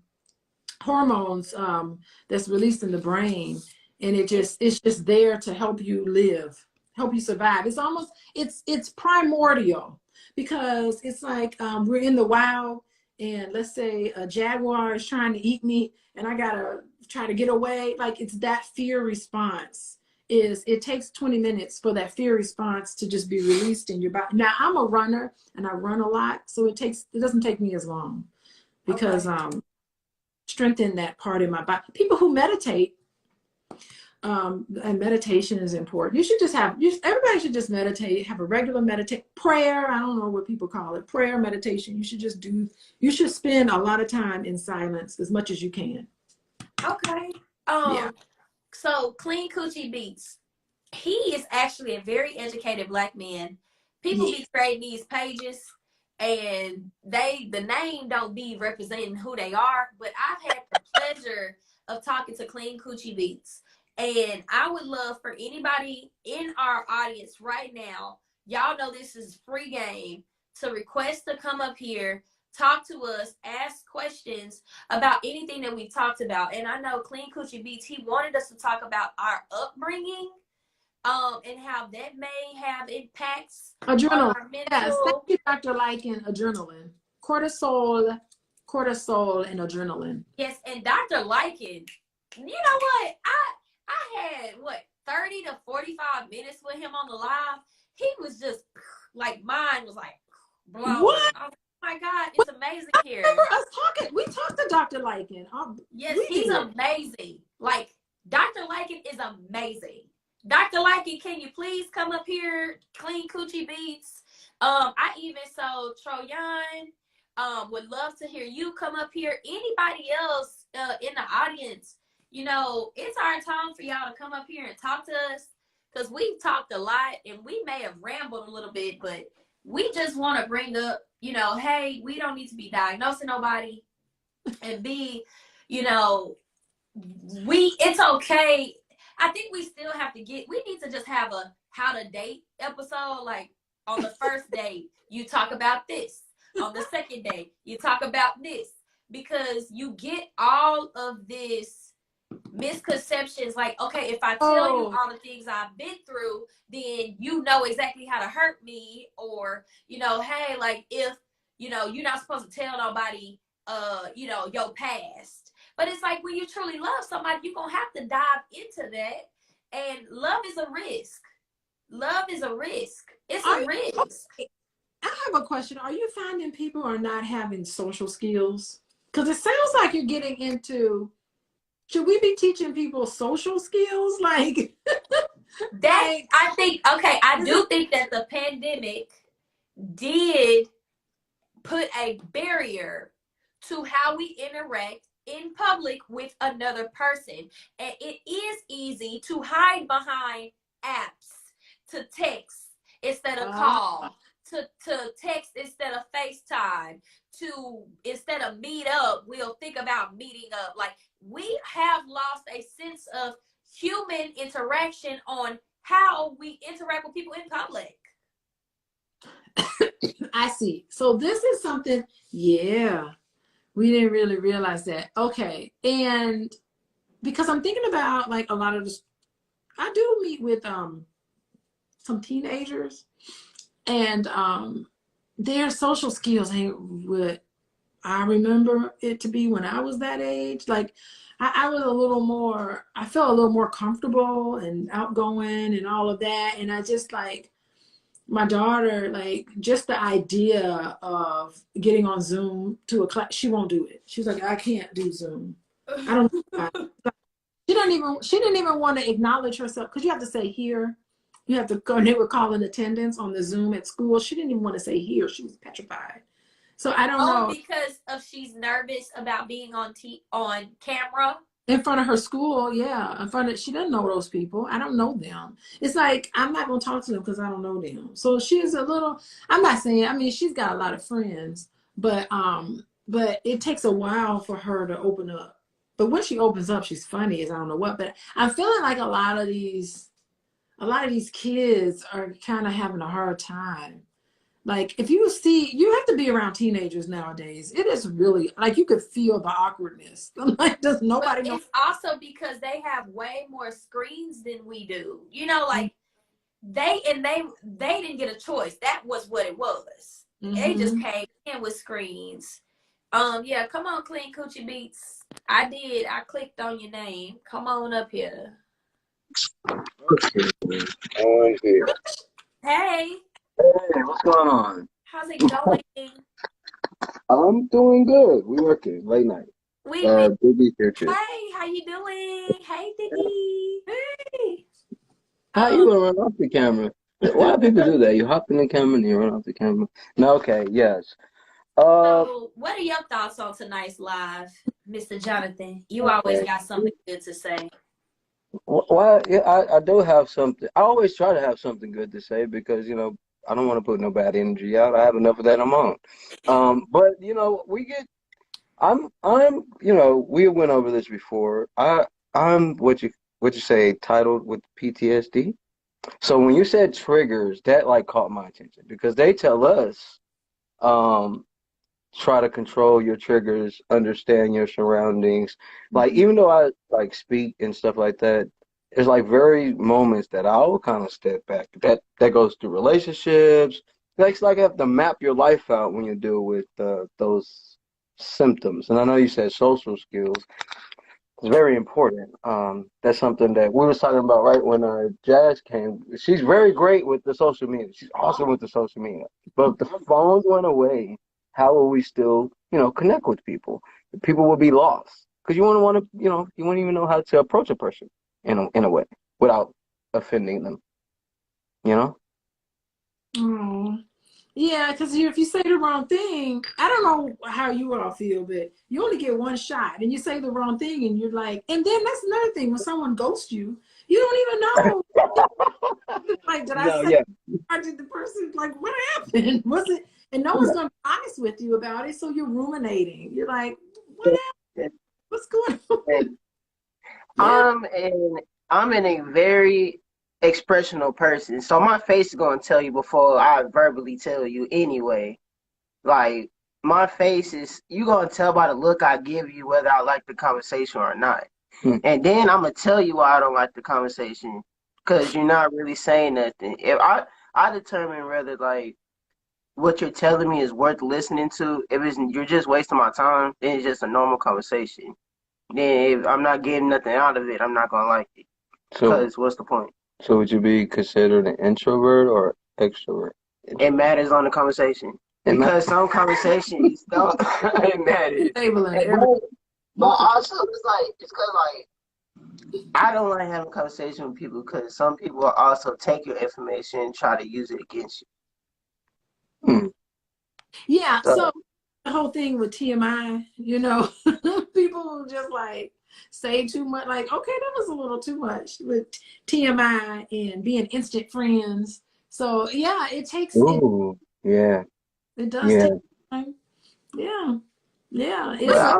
that's released in the brain. And it's just there to help you live, help you survive. It's almost, it's primordial, because it's like we're in the wild, and let's say a jaguar is trying to eat me and I gotta try to get away. Like, it's that fear response. It takes 20 minutes for that fear response to just be released in your body. Now, I'm a runner and I run a lot, so it doesn't take me as long, because strengthen that part in my body. People who meditate, and meditation is important. You should just everybody should just meditate, have a regular prayer. I don't know what people call it, prayer, meditation. You should spend a lot of time in silence, as much as you can. Okay. So Clean Coochie Beats, he is actually a very educated Black man. People be creating these pages, and the name don't be representing who they are, but I've had the pleasure of talking to Clean Coochie Beats. And I would love for anybody in our audience right now, y'all know this is free game, to request to come up here, talk to us, ask questions about anything that we talked about. And I know Clean Coochie Beats, he wanted us to talk about our upbringing, and how that may have impacts adrenaline on our mental. Yes, thank you, Dr. Lycan. Adrenaline, cortisol, and adrenaline. Yes, and Dr. Lycan, you know what? I had 30 to 45 minutes with him on the live. He was just like, mine was like blown. What? Oh my God, it's amazing here. I remember us talking. We talked to Dr. Lycan. Yes, he's amazing. Like, Dr. Lycan is amazing. Dr. Lycan, can you please come up here? Clean Coochie Beats. I even Troyan would love to hear you come up here. Anybody else in the audience, you know, it's our time for y'all to come up here and talk to us, because we've talked a lot and we may have rambled a little bit, but we just want to bring up, you know, hey, we don't need to be diagnosing nobody, and you know, it's okay. I think we still have to we need to just have a how to date episode. Like, on the first date, you talk about this. On the second day, you talk about this, because you get all of this misconceptions. Like, okay, if I tell you all the things I've been through, then you know exactly how to hurt me. Or, you know, hey, like, if, you know, you're not supposed to tell nobody, you know, your past. But it's like, when you truly love somebody, you're going to have to dive into that. And love is a risk. Love is a risk. It's a risk. I have a question. Are you finding people are not having social skills? Because it sounds like you're getting into, should we be teaching people social skills? Like, that, I think, okay, I do think that the pandemic did put a barrier to how we interact in public with another person. And it is easy to hide behind apps, to text instead of call, to text instead of FaceTime, to instead of meet up, we'll think about meeting up. Like, we have lost a sense of human interaction on how we interact with people in public. I see. So this is something, we didn't really realize that. Okay. And because I'm thinking about, like, a lot of the I do meet with some teenagers, and their social skills ain't what I remember it to be when I was that age. Like I was a little more, I felt a little more comfortable and outgoing and all of that. And I just like my daughter, like just the idea of getting on Zoom to a class, she won't do it. She's like, I can't do Zoom. I don't know. She didn't even want to acknowledge herself because you have to say here. You have to go, and they were calling attendance on the Zoom at school. She didn't even want to say here. She was petrified. So I don't know. Because of she's nervous about being on camera. In front of her school, yeah. In front of, she doesn't know those people. I don't know them. It's like, I'm not going to talk to them because I don't know them. So she's a little, I'm not saying, I mean, she's got a lot of friends, but it takes a while for her to open up. But when she opens up, she's funny as I don't know what. But I'm feeling like a lot of these kids are kind of having a hard time. Like if you see, you have to be around teenagers nowadays. It is really like you could feel the awkwardness. Like does nobody know? It's also because they have way more screens than we do. You know, like they didn't get a choice. That was what it was. They just came in with screens. Yeah, come on, Clean Coochie Beats. I did. I clicked on your name. Come on up here. Okay. On here. Hey. Hey, what's going on? How's it going? I'm doing good. We working late night. Biggie Future. Hey, how you doing? Hey, Diggy. Hey. How you gonna run off the camera? Why do people do that? You hop in the camera and you run off the camera. No, okay, yes. So, what are your thoughts on tonight's live, Mr. Jonathan? You always got something good to say. Well, yeah, I do have something. I always try to have something good to say because, I don't want to put no bad energy out. I have enough of that on my own. But, we went over this before. I'm what you say, titled with PTSD. So when you said triggers, that like caught my attention because they tell us, try to control your triggers, understand your surroundings. Like, even though I like speak and stuff like that, there's like very moments that I'll kind of step back. That goes through relationships. It's like you have to map your life out when you deal with those symptoms. And I know you said social skills. It's very important. That's something that we was talking about right when Jazz came. She's very great with the social media. She's awesome with the social media. But if the phones went away, how will we still, connect with people? People will be lost because you wouldn't even know how to approach a person in a way without offending them. Oh, yeah, because if you say the wrong thing, I don't know how you all feel, but you only get one shot and you say the wrong thing and you're like, and then that's another thing when someone ghosts you, you don't even know. Like, did I say, or did the person, like, what happened? Was it? And no one's going to be honest with you about it, so you're ruminating. You're like, what happened? What's going on? I'm in a very expressional person, so my face is going to tell you before I verbally tell you anyway. Like, my face is, you going to tell by the look I give you whether I like the conversation or not. And then I'm going to tell you why I don't like the conversation, because you're not really saying nothing. If I determine whether, like, what you're telling me is worth listening to. If you're just wasting my time, then it's just a normal conversation. Then if I'm not getting nothing out of it, I'm not going to like it. Because what's the point? So would you be considered an introvert or extrovert? It matters on the conversation. Because some conversations don't. It matters. But also, it's because, like, I don't like having a conversation with people because some people will also take your information and try to use it against you. Yeah, so the whole thing with TMI, people will just like say too much, like, okay, that was a little too much with TMI and being instant friends. So yeah, it takes it does take time. Yeah. I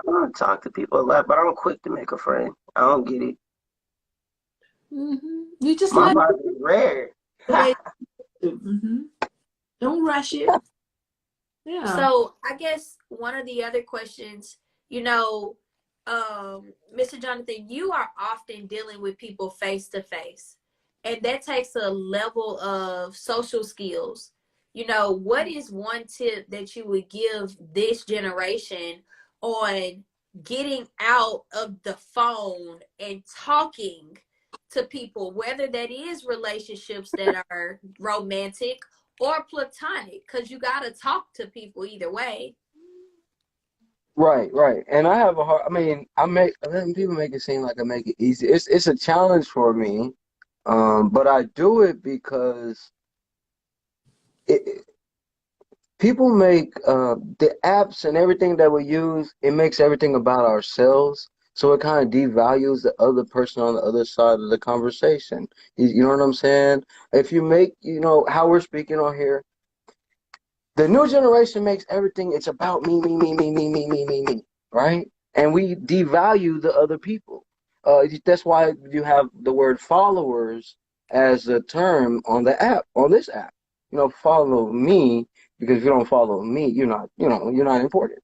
don't talk to people a lot, but I'm quick to make a friend. I don't get it. You just my body is rare. Don't rush it. Yeah. So I guess one of the other questions, Mr. Jonathan, you are often dealing with people face to face, and that takes a level of social skills. You know, what is one tip that you would give this generation on getting out of the phone and talking to people, whether that is relationships that are romantic or platonic? Because you got to talk to people either way. Right, right. And I have a hard, I mean, people make it seem like I make it easy. It's a challenge for me. But I do it because it, people make the apps and everything that we use, it makes everything about ourselves. So it kind of devalues the other person on the other side of the conversation. You know what I'm saying? If you make, how we're speaking on here, the new generation makes everything, it's about me, me, me, me, me, me, me, me, me, right? And we devalue the other people. That's why you have the word followers as a term on the app, on this app. Follow me, because if you don't follow me, you're not important.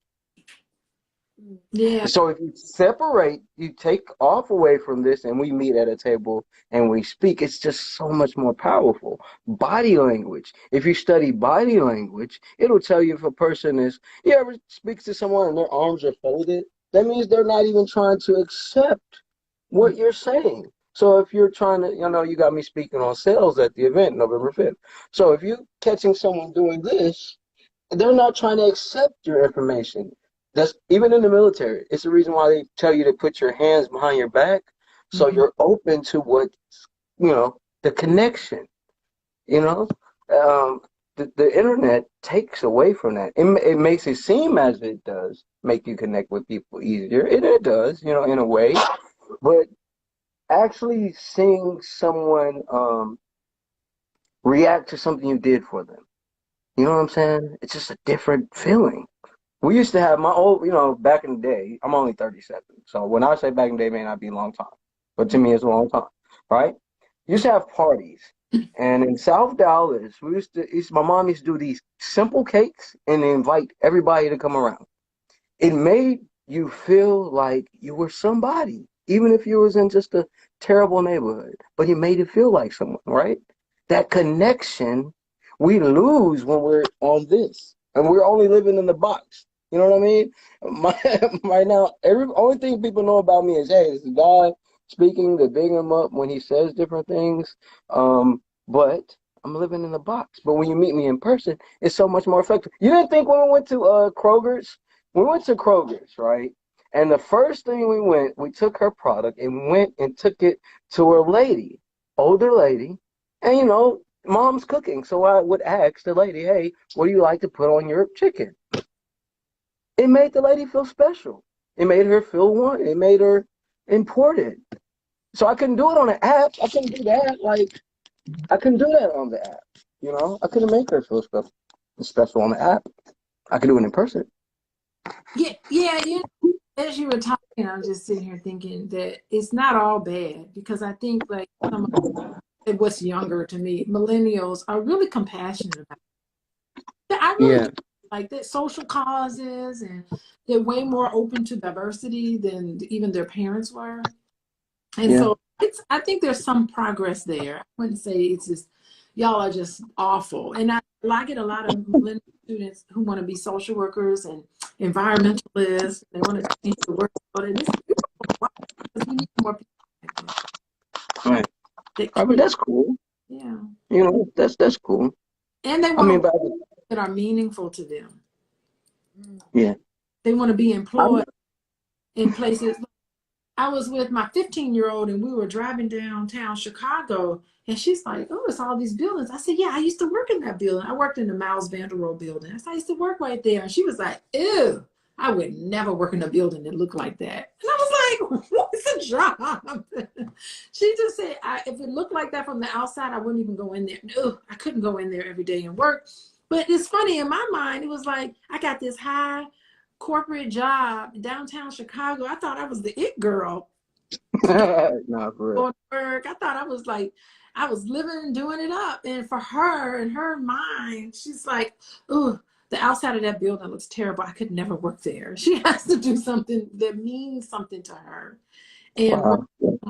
Yeah. So if you separate, you take off away from this and we meet at a table and we speak, it's just so much more powerful. Body language. If you study body language, it'll tell you if a person you ever speak to someone and their arms are folded, that means they're not even trying to accept what you're saying. So if you're trying to, you got me speaking on sales at the event, November 5th. So if you're catching someone doing this, they're not trying to accept your information. That's even in the military. It's the reason why they tell you to put your hands behind your back, so you're open to what the connection. You know, the internet takes away from that. It makes it seem as it does make you connect with people easier. It does, in a way, but actually seeing someone react to something you did for them. You know what I'm saying? It's just a different feeling. We used to have my old, back in the day, I'm only 37. So when I say back in the day, it may not be a long time, but to me, it's a long time, right? Used to have parties. And in South Dallas, my mom used to do these simple cakes and invite everybody to come around. It made you feel like you were somebody, even if you was in just a terrible neighborhood, but it made it feel like someone, right? That connection we lose when we're on this, and we're only living in the box. You know what I mean? Right now, only thing people know about me is, hey, it's a guy speaking, they big him up when he says different things. But I'm living in the box. But when you meet me in person, it's so much more effective. You didn't think when we went to Kroger's? We went to Kroger's, right? And the first thing we took her product and went and took it to a lady, older lady, and mom's cooking. So I would ask the lady, hey, what do you like to put on your chicken? It made the lady feel special. It made her feel wanted. It made her important. So I couldn't do it on an app. I couldn't do that. I couldn't do that on the app. I couldn't make her feel special on the app. I could do it in person. Yeah. As you were talking, I was just sitting here thinking that it's not all bad, because I think like some of what's younger to me, millennials are really compassionate about it. I really do like that, social causes, and they're way more open to diversity than even their parents were. And so I think there's some progress there. I wouldn't say it's just y'all are just awful. And I get a lot of millennial students who want to be social workers and environmentalists. They want to change the world. And it's beautiful, because we need more people like that. Right. But that's cool. Yeah. That's cool. And they want that are meaningful to them. Yeah. They want to be employed in places. I was with my 15-year-old and we were driving downtown Chicago, and she's like, oh, it's all these buildings. I said, yeah, I used to work in that building. I worked in the Miles Vanderroel building. I said, I used to work right there. And she was like, ew, I would never work in a building that looked like that. And I was like, what's a job? She just said, if it looked like that from the outside, I wouldn't even go in there. No, I couldn't go in there every day and work. But it's funny, in my mind, it was like, I got this high corporate job in downtown Chicago. I thought I was the it girl. Nah, for real. Work. I thought I was like, I was living and doing it up. And for her, in her mind, she's like, oh, the outside of that building looks terrible. I could never work there. She has to do something that means something to her. And Wow.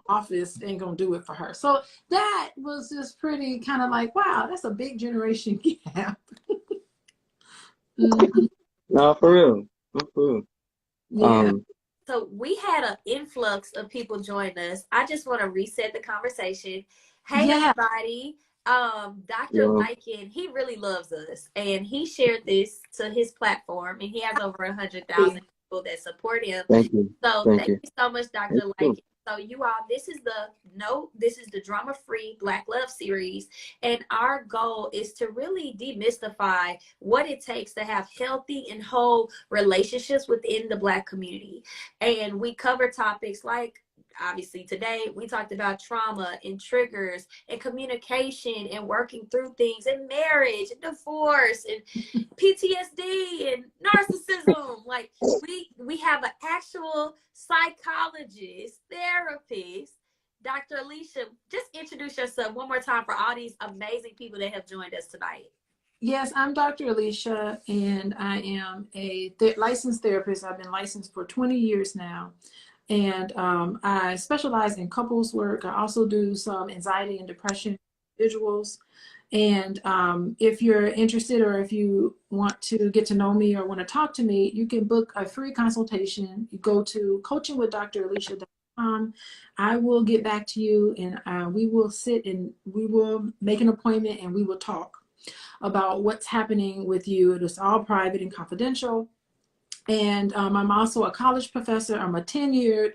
office ain't gonna do it for her. So that was just pretty kind of like, wow, that's a big generation gap. No, for real. For real. Yeah. So we had an influx of people join us. I just want to reset the conversation. Hey, everybody. Dr. Lycan, he really loves us, and he shared this to his platform, and he has over 100,000 people that support him. Thank you. So thank you so much, Dr. Lycan. So you all, this is the drama-free Black Love series, and our goal is to really demystify what it takes to have healthy and whole relationships within the Black community. And we cover topics like, obviously today we talked about trauma and triggers and communication and working through things and marriage and divorce and PTSD and narcissism. Like we have an actual psychologist, therapist. Dr. Alicia, just introduce yourself one more time for all these amazing people that have joined us tonight. Yes, I'm Dr. Alicia, and I am a licensed therapist. I've been licensed for 20 years now. And I specialize in couples work. I also do some anxiety and depression individuals. And if you're interested, or if you want to get to know me or want to talk to me, you can book a free consultation. You go to coachingwithdralicia.com. I will get back to you, and we will sit and we will make an appointment, and we will talk about what's happening with you. It is all private and confidential. And I'm also a college professor. I'm a tenured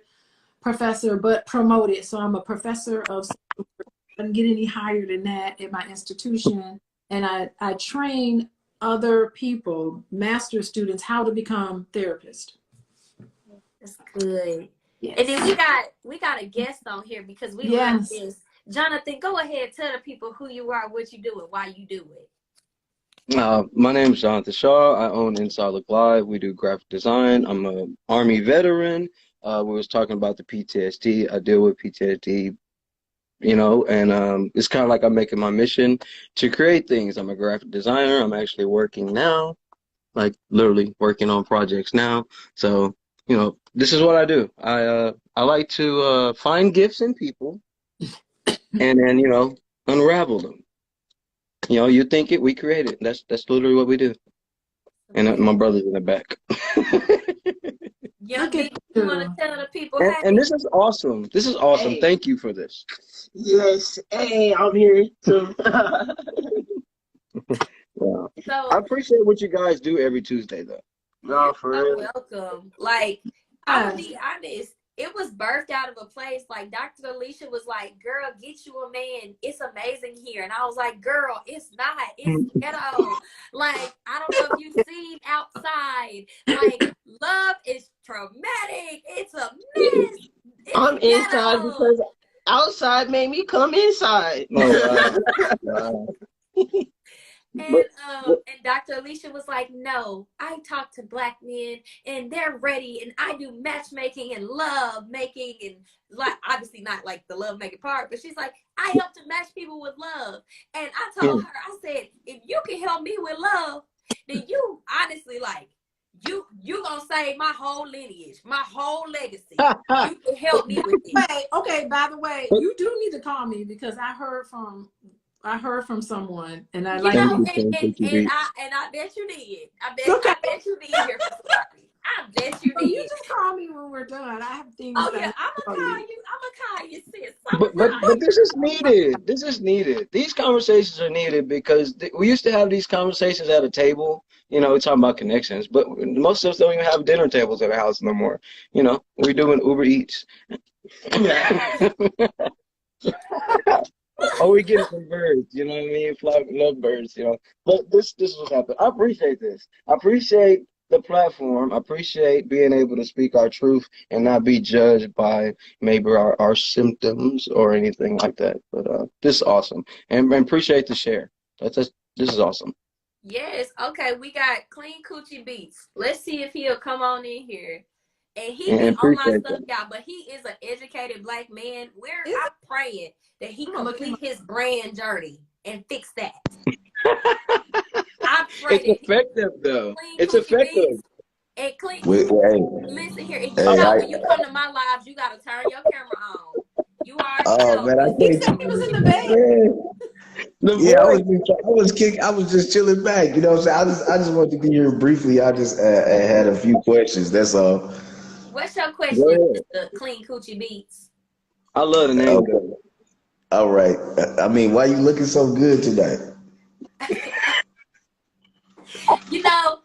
professor, but promoted. So I'm a professor of social work. I didn't get any higher than that at my institution. And I train other people, master students, how to become therapists. That's good. Yes. And then we got a guest on here because we love this. Jonathan, go ahead, tell the people who you are, what you do, and why you do it. My name is Jonathan Shaw. I own Inside Look Live. We do graphic design. I'm an Army veteran. We was talking about the PTSD. I deal with PTSD, and it's kind of like I'm making my mission to create things. I'm a graphic designer. I'm actually working now, like literally working on projects now. So, this is what I do. I like to find gifts in people and then, unravel them. You think it, we create it. That's literally what we do. And my brother's in the back. Young people, you want to tell the people, and this is awesome. This is awesome. Hey. Thank you for this. Yes. Hey, I'm here too. Yeah. So I appreciate what you guys do every Tuesday, though. No, for you're real. welcome. Like, I'm gonna be honest. It was birthed out of a place like Dr. Alicia was like, girl, get you a man. It's amazing here. And I was like, girl, it's not. It's ghetto. Like, I don't know if you've seen outside. Like, love is traumatic. It's a mess. It's I'm ghetto. inside because outside made me come inside. Oh, wow. And Dr. Alicia was like, no, I talk to Black men and they're ready, and I do matchmaking and love making, and like obviously not like the love making part, but she's like, I help to match people with love. And I told her, I said, if you can help me with love, then you honestly like you gonna save my whole lineage, my whole legacy. You can help me with it. Okay, by the way, you do need to call me, because I heard from someone, and I like and I bet you did. I bet you did hear from somebody. I bet you did. You just call me when we're done. I have things. Oh yeah, I'm gonna call you, sis. But this is needed. This is needed. These conversations are needed because we used to have these conversations at a table. Talking about connections, but most of us don't even have dinner tables at our house no more. We're doing Uber Eats. Oh, we get some birds, you know what I mean? Love birds, But this is what happened. I appreciate this. I appreciate the platform. I appreciate being able to speak our truth and not be judged by maybe our symptoms or anything like that. But this is awesome. And appreciate the share. This is awesome. Yes. Okay, we got Clean Coochie Beats. Let's see if he'll come on in here. And he be on my stuff, y'all, but he is an educated Black man. I'm praying that he complete his brand journey and fix that. I pray It's celebrated effective though. Clean It's Coochie effective. Beats and clean. Hey, Listen here, and you hey, know when you come to my lives, you gotta turn your camera on. You already oh know. man, I He can't said tell he was in you, the bed. man. The Yeah, voice. I was just chilling back. You know what I'm saying? I just wanted to be here briefly. I just had a few questions. That's all. What's your Go question, ahead. Mr. Clean Coochie Beats? I love the name Okay. though. All right. I mean, why you looking so good tonight? You know,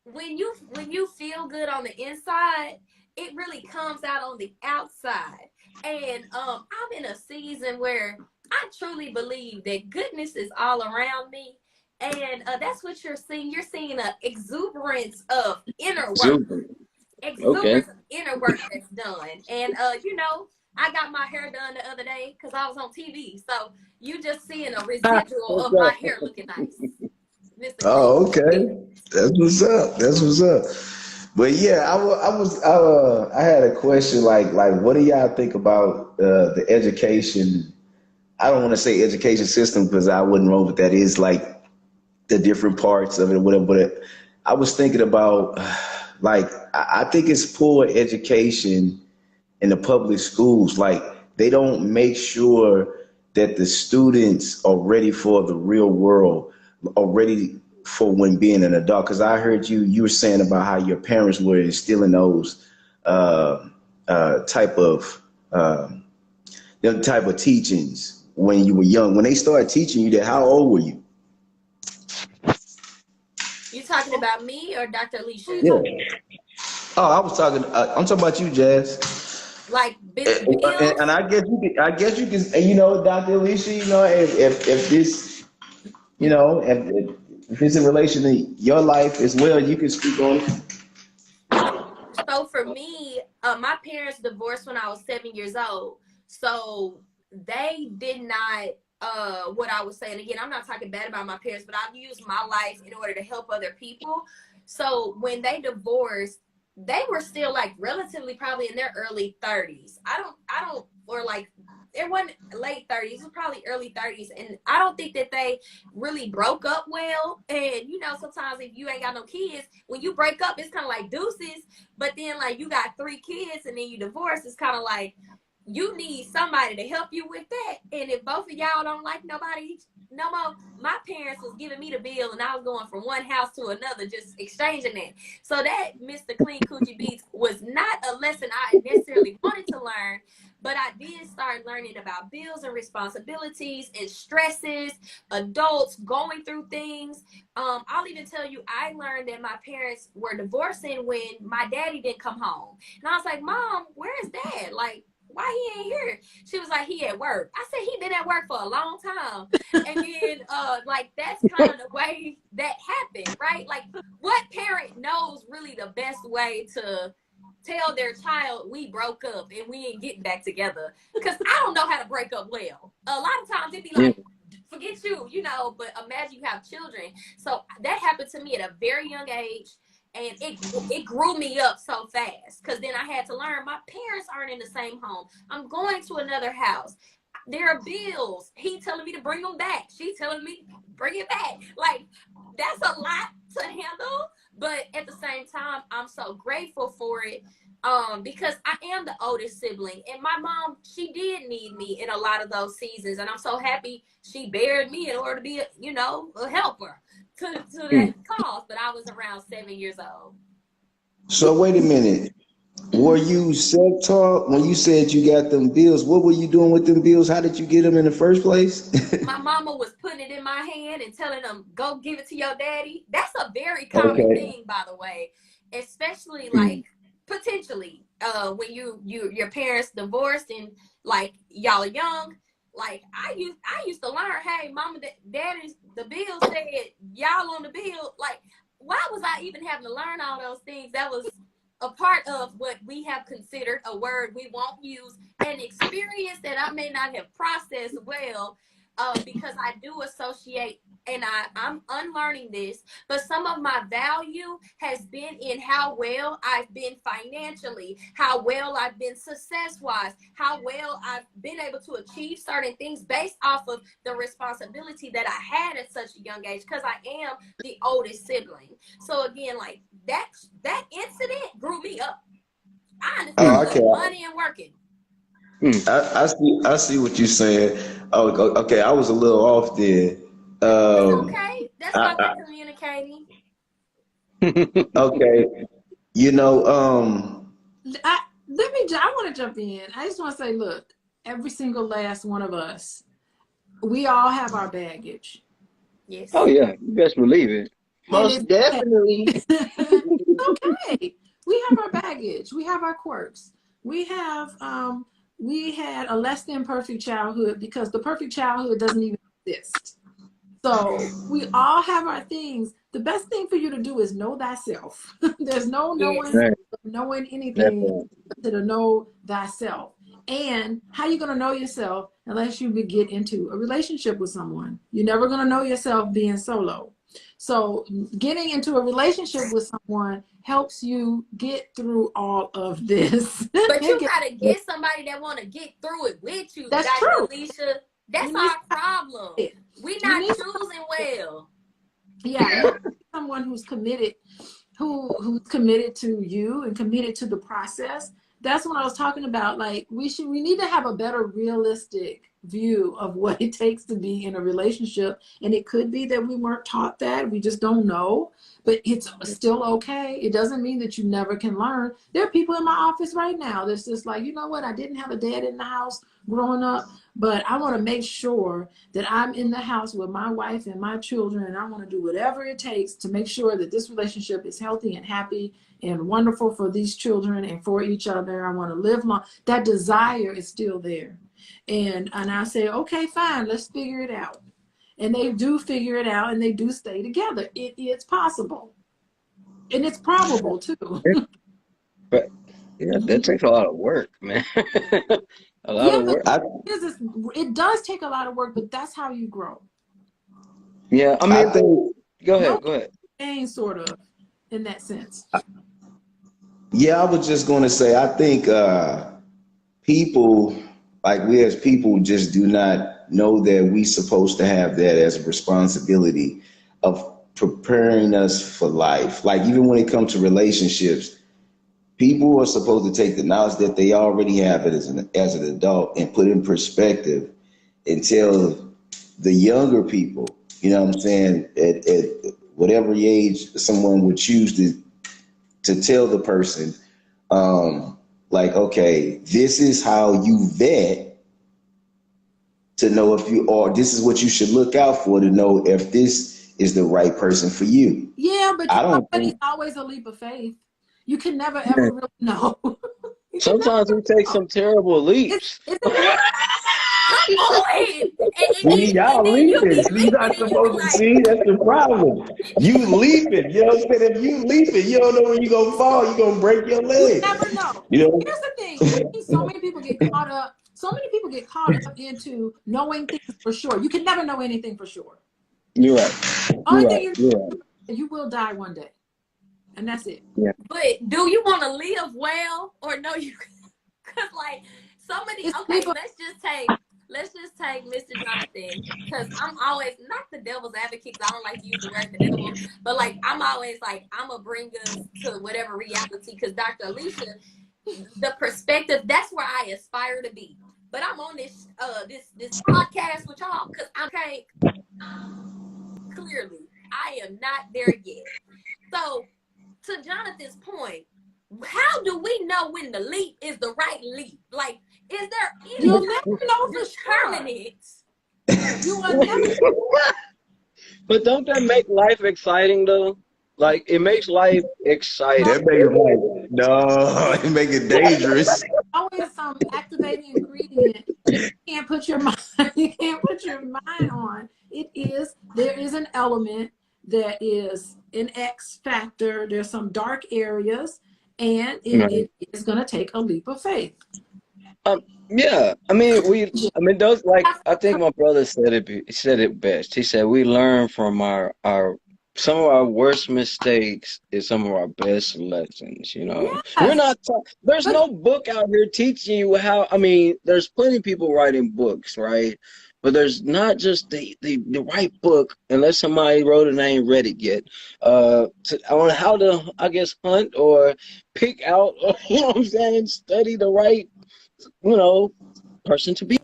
when you feel good on the inside, it really comes out on the outside. And I'm in a season where I truly believe that goodness is all around me. And that's what you're seeing. You're seeing an exuberance of inner work, Super. Okay. exuberance of inner work that's done. And you know, I got my hair done the other day because I was on TV. So you just seeing a residual What's of my up? hair looking nice, Mr. Clean. Oh, okay. That's what's up. That's what's up. But yeah, I had a question like what do y'all think about the education? I don't want to say education system because I wouldn't know what that is like the different parts of it, whatever. But I was thinking about like I think it's poor education in the public schools. Like they don't make sure that the students are ready for the real world, are ready for when being an adult. Because I heard you were saying about how your parents were instilling those uh, type of them type of teachings when you were young. When they started teaching you that, how old were you? You talking about me or Dr. Who you Alicia? Yeah. talking? Oh, I was talking. I'm talking about you, Jazz. Like And bills? I guess you can. I guess you can. And you know, Dr. Alicia. You know, if this, you know, if it's in relation to your life as well, you can speak on it. So for me, my parents divorced when I was 7 years old. So they did not what I was saying. Again, I'm not talking bad about my parents, but I've used my life in order to help other people. So when they divorced, they were still like relatively probably in their early 30s. I don't or like it wasn't late 30s, it was probably early 30s. And I don't think that they really broke up well. And you know, sometimes if you ain't got no kids, when you break up, it's kind of like deuces. But then like you got 3 kids and then you divorce, it's kind of like you need somebody to help you with that. And if both of y'all don't like nobody no more, my parents was giving me the bill and I was going from one house to another, just exchanging that. So that Mr. Clean Coochie Beats was not a lesson I necessarily wanted to learn, but I did start learning about bills and responsibilities and stresses, adults going through things. I'll even tell you, I learned that my parents were divorcing when my daddy didn't come home. And I was like, Mom, where's Dad? Like, why he ain't here? She was like, he at work. I said, he been at work for a long time. And then like that's kind of the way that happened, right? Like what parent knows really the best way to tell their child we broke up and we ain't getting back together? Because I don't know how to break up well. A lot of times it'd be Yeah. like, forget you, you know, but imagine you have children. So that happened to me at a very young age. And it grew me up so fast because then I had to learn my parents aren't in the same home. I'm going to another house. There are bills. He telling me to bring them back. She telling me bring it back. Like that's a lot to handle. But at the same time, I'm so grateful for it. Because I am the oldest sibling, and my mom, she did need me in a lot of those seasons, and I'm so happy she bared me in order to be, you know, a helper to that cause. But I was around 7 years old. So wait a minute. Were you self-taught when you said you got them bills? What were you doing with them bills? How did you get them in the first place? My mama was putting it in my hand and telling them, go give it to your daddy. That's a very common Okay. thing, by the way, especially like potentially when your parents divorced and like y'all are young. Like I used to learn, hey, mama, daddy's the bill said y'all on the bill. Like, why was I even having to learn all those things? That was a part of what we have considered a word we won't use, an experience that I may not have processed well, because I do associate and I'm unlearning this, but some of my value has been in how well I've been financially, how well I've been success-wise, how well I've been able to achieve certain things based off of the responsibility that I had at such a young age, because I am the oldest sibling. So again, like that incident grew me up. I Oh, understand okay. money and working. I see what you're saying. Oh, okay. I was a little off there. It's okay. That's why I, we're communicating. okay. You know, I want to jump in. I just want to say, look, every single last one of us, we all have our baggage. Yes. Oh yeah, you best believe it. Most definitely. It's okay. We have our baggage. We have our quirks. We have we had a less than perfect childhood because the perfect childhood doesn't even exist. So we all have our things. The best thing for you to do is know thyself. There's no Right. knowing anything Definitely. to know thyself. And how you going to know yourself unless you get into a relationship with someone? You're never going to know yourself being solo. So getting into a relationship with someone helps you get through all of this. But you got to get somebody that want to get through it with you. That's Dr. true. Alicia. That's our problem. We're not choosing well. Yeah, someone who's committed, who's committed to you and committed to the process. That's what I was talking about. Like we need to have a better realistic view of what it takes to be in a relationship. And it could be that we weren't taught that. We just don't know. But it's still okay. It doesn't mean that you never can learn. There are people in my office right now that's just like, you know what? I didn't have a dad in the house growing up, but I want to make sure that I'm in the house with my wife and my children, and I want to do whatever it takes to make sure that this relationship is healthy and happy and wonderful for these children and for each other. I want to live long. That desire is still there. And I say, okay, fine, let's figure it out. And they do figure it out and they do stay together. It's possible. And it's probable too. But yeah, that takes a lot of work, man. A lot of work. It does take a lot of work, but that's how you grow. Yeah, I mean, go ahead. And sort of in that sense. yeah, I was just going to say, I think people, like we as people, just do not know that we supposed to have that as a responsibility of preparing us for life. Like even when it comes to relationships, people are supposed to take the knowledge that they already have as an adult and put in perspective and tell the younger people, you know what I'm saying, at whatever age someone would choose to tell the person, like, okay, this is how you vet to know if you, or this is what you should look out for to know if this is the right person for you. Yeah, but it's always a leap of faith. You can never ever really know. Sometimes we take some terrible leaps. See, y'all leaping. See, you're not supposed to see. That's the problem. You leaping. You know what I'm saying? If you leaping, you don't know when you're going to fall. You're going to break your leg. You never know. You know? Here's the thing. So many people get caught up into knowing things for sure. You can never know anything for sure. You're right. Only thing you will die one day. And that's it. Yeah. But do you want to live well or no? You, because like so many. Okay, let's just take Mr. Jonathan, because I'm always not the devil's advocate. Cause I don't like to use the word the devil, but like I'm always like I'm gonna bring us to whatever reality. Because Dr. Alicia, the perspective, that's where I aspire to be. But I'm on this podcast with y'all because I'm okay. Clearly, I am not there yet. So, to Jonathan's point, how do we know when the leap is the right leap? Like, is there any You'll never know for determinants? You will never. But don't that make life exciting though? Like it makes life exciting. That makes life, no, it make it dangerous. Always some activating ingredient you can't put your mind on. There is an element that is an X factor. There's some dark areas, and it is going to take a leap of faith. Yeah, I mean, those like I think my brother said it best. He said we learn from our some of our worst mistakes is some of our best lessons. You know, we're Yes. not. There's But no book out here teaching you how. I mean, there's plenty of people writing books, right? But there's not just the right book unless somebody wrote it and I ain't read it yet. On how to, I guess, hunt or pick out. You know what I'm saying? Study the right, you know, person to be.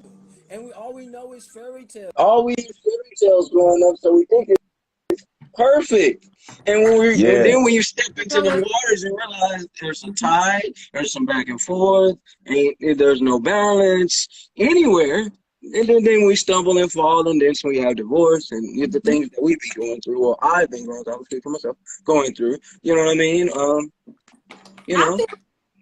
And all we know is fairy tales. All we hear fairy tales growing up, so we think it's perfect. And Yeah. then when you step into the waters and realize there's a tide, there's some back and forth, and there's no balance anywhere. And then we stumble and fall, and then we have divorce and the things that we be going through, or I've been going through. I will speak for myself, going through. You know what I mean? You I know. feel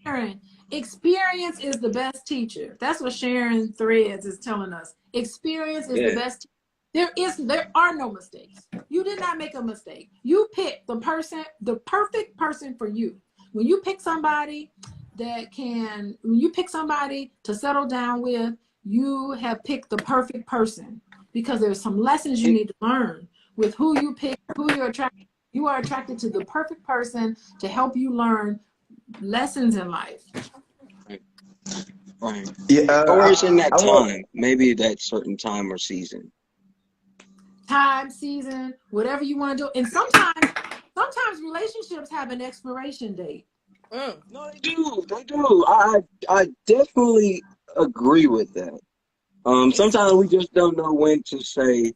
Sharon, experience is the best teacher. That's what Sharon Threads is telling us. Experience is the Yeah. best. There are no mistakes. You did not make a mistake. You picked the perfect person for you. When you pick somebody when you pick somebody to settle down with, you have picked the perfect person because there's some lessons you need to learn with who you pick, who you're attracted. You are attracted to the perfect person to help you learn lessons in life. Right. Yeah. Or it's in that I want. time, maybe that certain time or season. Time, season, whatever you want to do. And sometimes relationships have an expiration date. No, they do. They do. I definitely agree with that. Sometimes we just don't know when to say,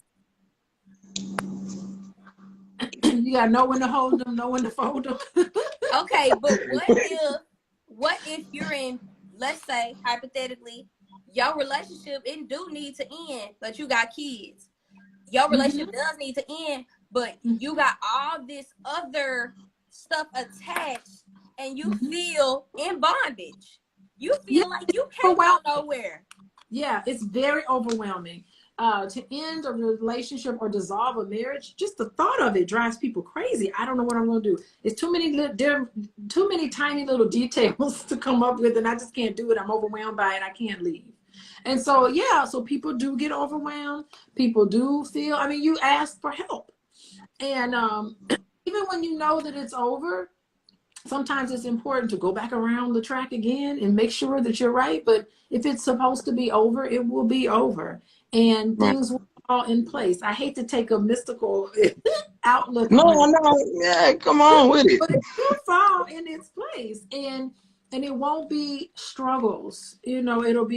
You gotta know when to hold them, know when to fold them. Okay, but what if you're in, let's say hypothetically, your relationship it do need to end, but you got kids. Your relationship does need to end, but you got all this other stuff attached, and you feel in bondage. You Yeah, feel like you can't go overwhelming. nowhere. Yeah, it's very overwhelming. To end a relationship or dissolve a marriage, just the thought of it drives people crazy. I don't know what I'm going to do. It's too many tiny little details to come up with, and I just can't do it. I'm overwhelmed by it. I can't leave. And so, yeah, so people do get overwhelmed. People do feel. I mean, you ask for help, and even when you know that it's over, sometimes it's important to go back around the track again and make sure that you're right. But if it's supposed to be over, it will be over and right. things will fall in place. I hate to take a mystical outlook No, on it, no, yeah, come on with it. but it will fall in its place and it won't be struggles. You know, it'll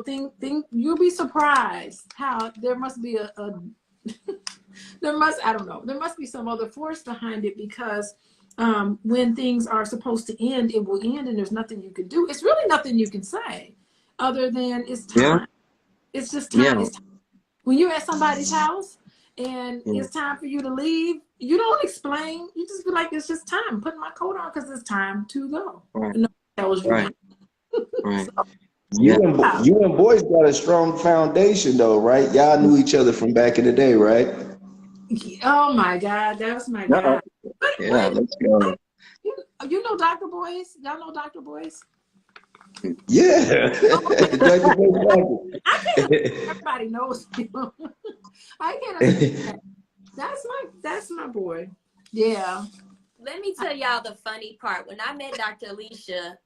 think you'll be surprised how there must be a I don't know, there must be some other force behind it because when things are supposed to end, it will end and there's nothing you can do. It's really nothing you can say other than it's Yeah, time. It's just time. yeah, It's time. When you're at somebody's house and yeah. it's time for you to leave, you don't explain. You just be like, it's just time. I'm putting my coat on because it's time to go. Right, And no one tells you right, when. right. So, Yeah. yeah. You and boys got a strong foundation though, right? Y'all knew each other from back in the day, right? Oh my God, that was my Uh-oh. guy. But Yeah, wait, let's go. you know Dr. Boyce? Y'all know Dr. Boyce? Yeah. Oh, okay. Dr. Boy I can't assume Crockett. everybody knows him. I can't assume that. That's my boy. Yeah. Let me tell y'all the funny part. When I met Dr. Alicia,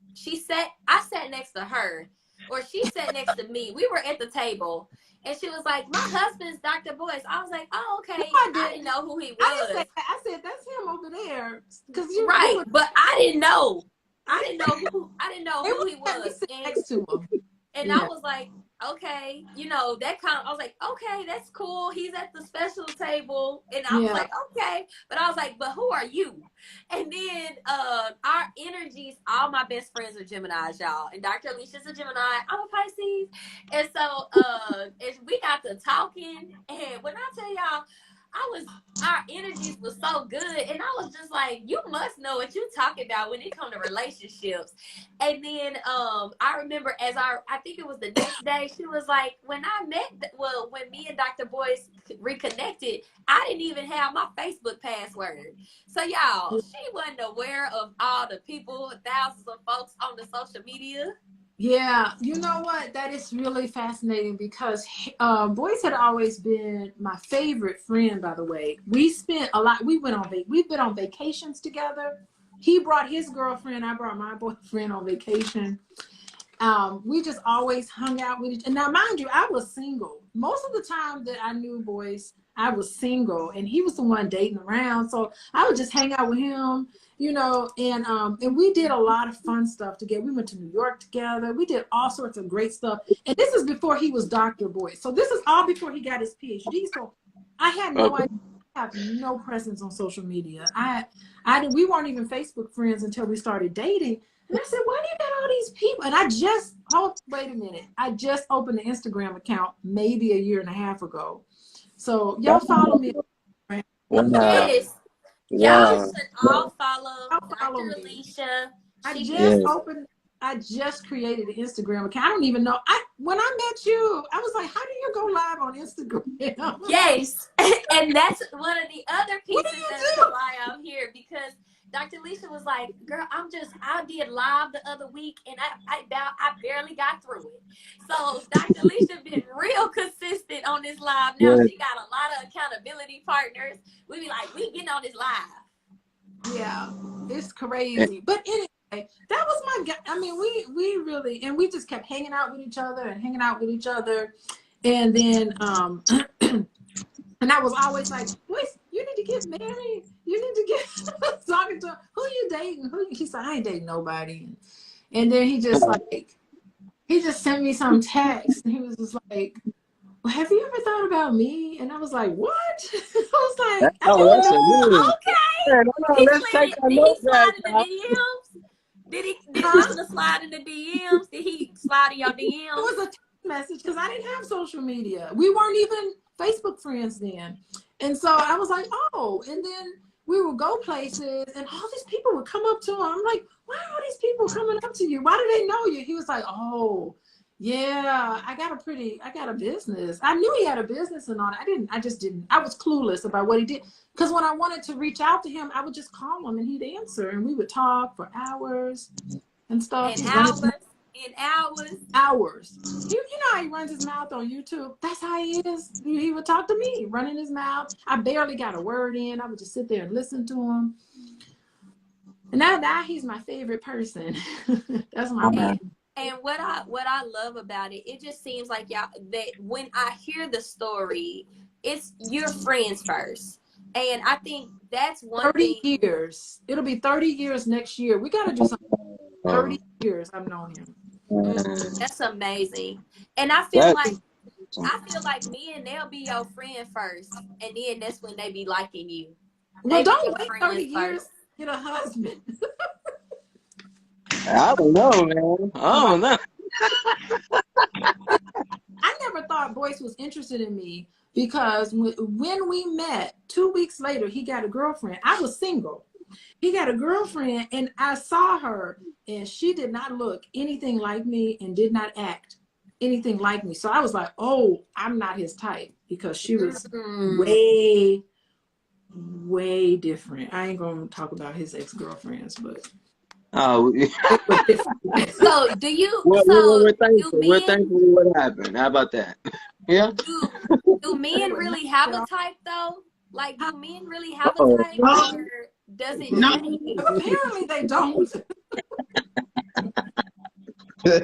I sat next to her, or she sat next to me. We were at the table, and she was like, "My husband's Dr. Boyce." I was like, "Oh, No, okay." I I didn't. didn't know who he I didn't say was. that. I said that's him over there. Because you Right, were but I didn't know. I didn't know they who would he let me was, sit next to him. and I Yeah. was like, okay, that kind of, I was like, okay, that's cool. He's at the special table. And I was Yeah. like, okay. But I was like, but who are you? And then our energies, all my best friends are Geminis, y'all. And Dr. Alicia's a Gemini. I'm a Pisces. And so and we got to talking. And when I tell y'all, our energies were so good. And I was just like, you must know what you talking about when it comes to relationships. And then I remember I think it was the next day, she was like, when me and Dr. Boyce reconnected, I didn't even have my Facebook password. So y'all, she wasn't aware of all the people, thousands of folks on the social media. Yeah, you know what? That is really fascinating because Boyce had always been my favorite friend. By the way, we spent a lot. We've been on vacations together. He brought his girlfriend. I brought my boyfriend on vacation. We just always hung out with each. And now, mind you, I was single most of the time that I knew Boyce. I was single, and he was the one dating around. So I would just hang out with him, you know. And we did a lot of fun stuff together. We went to New York together. We did all sorts of great stuff. And this is before he was Dr. Boyce. So this is all before he got his PhD. So I had no idea. I have no presence on social media. We weren't even Facebook friends until we started dating. And I said, why do you got all these people? And wait a minute. I just opened an Instagram account maybe a year and a half ago. So y'all follow me. Wow. Yes. Y'all Wow. should all follow Y'all follow Dr. me. Alicia. I just created an Instagram account. I don't even know. When I met you, I was like, how do you go live on Instagram? Yes. And that's one of the other pieces that's why I'm here, because Dr. Alicia was like, girl, I did live the other week and I barely got through it. So Dr. Alicia been real consistent on this live. Now she got a lot of accountability partners. We be like, we getting on this live. Yeah, it's crazy. But anyway, that was my guy. I mean, we really, and we just kept hanging out with each other. And then and I was always like, boys, you need to get married. You need to get talking to him. Who you dating? He said, I ain't dating nobody. And then he just sent me some text, and he was just like, well, have you ever thought about me? And I was like, what? I was like, okay. Did he slide in the DMs? Did he slide in the DMs? Did he slide in your DMs? It was a text message because I didn't have social media. We weren't even Facebook friends then. And so I was like, oh, and then we would go places and all these people would come up to him. I'm like, why are all these people coming up to you? Why do they know you? He was like, oh, yeah, I got a business. I knew he had a business and all that. I was clueless about what he did. Because when I wanted to reach out to him, I would just call him and he'd answer and we would talk for hours and stuff. Hours. You know how he runs his mouth on YouTube? That's how he is. He would talk to me, running his mouth. I barely got a word in. I would just sit there and listen to him. And now he's my favorite person. That's my man. And what I love about it, it just seems like y'all, that when I hear the story, it's your friends first. And I think that's one 30 years. It'll be 30 years next year. We got to do something. 30 years I've known him. That's amazing. And I feel like me and they'll be your friend first. And then that's when they be liking you. Well, don't wait 30 years to get a husband. I don't know, man. I don't know. I never thought Boyce was interested in me because when we met, 2 weeks later, he got a girlfriend. I was single. He got a girlfriend, and I saw her, and she did not look anything like me and did not act anything like me. So I was like, oh, I'm not his type because she was way, way different. I ain't going to talk about his ex-girlfriends, but... Oh, so do you? We're thankful. We're thankful for what happened. How about that? Yeah. Do men really have a type though? Like, do men really have a type, or does it? No. Apparently, they don't. You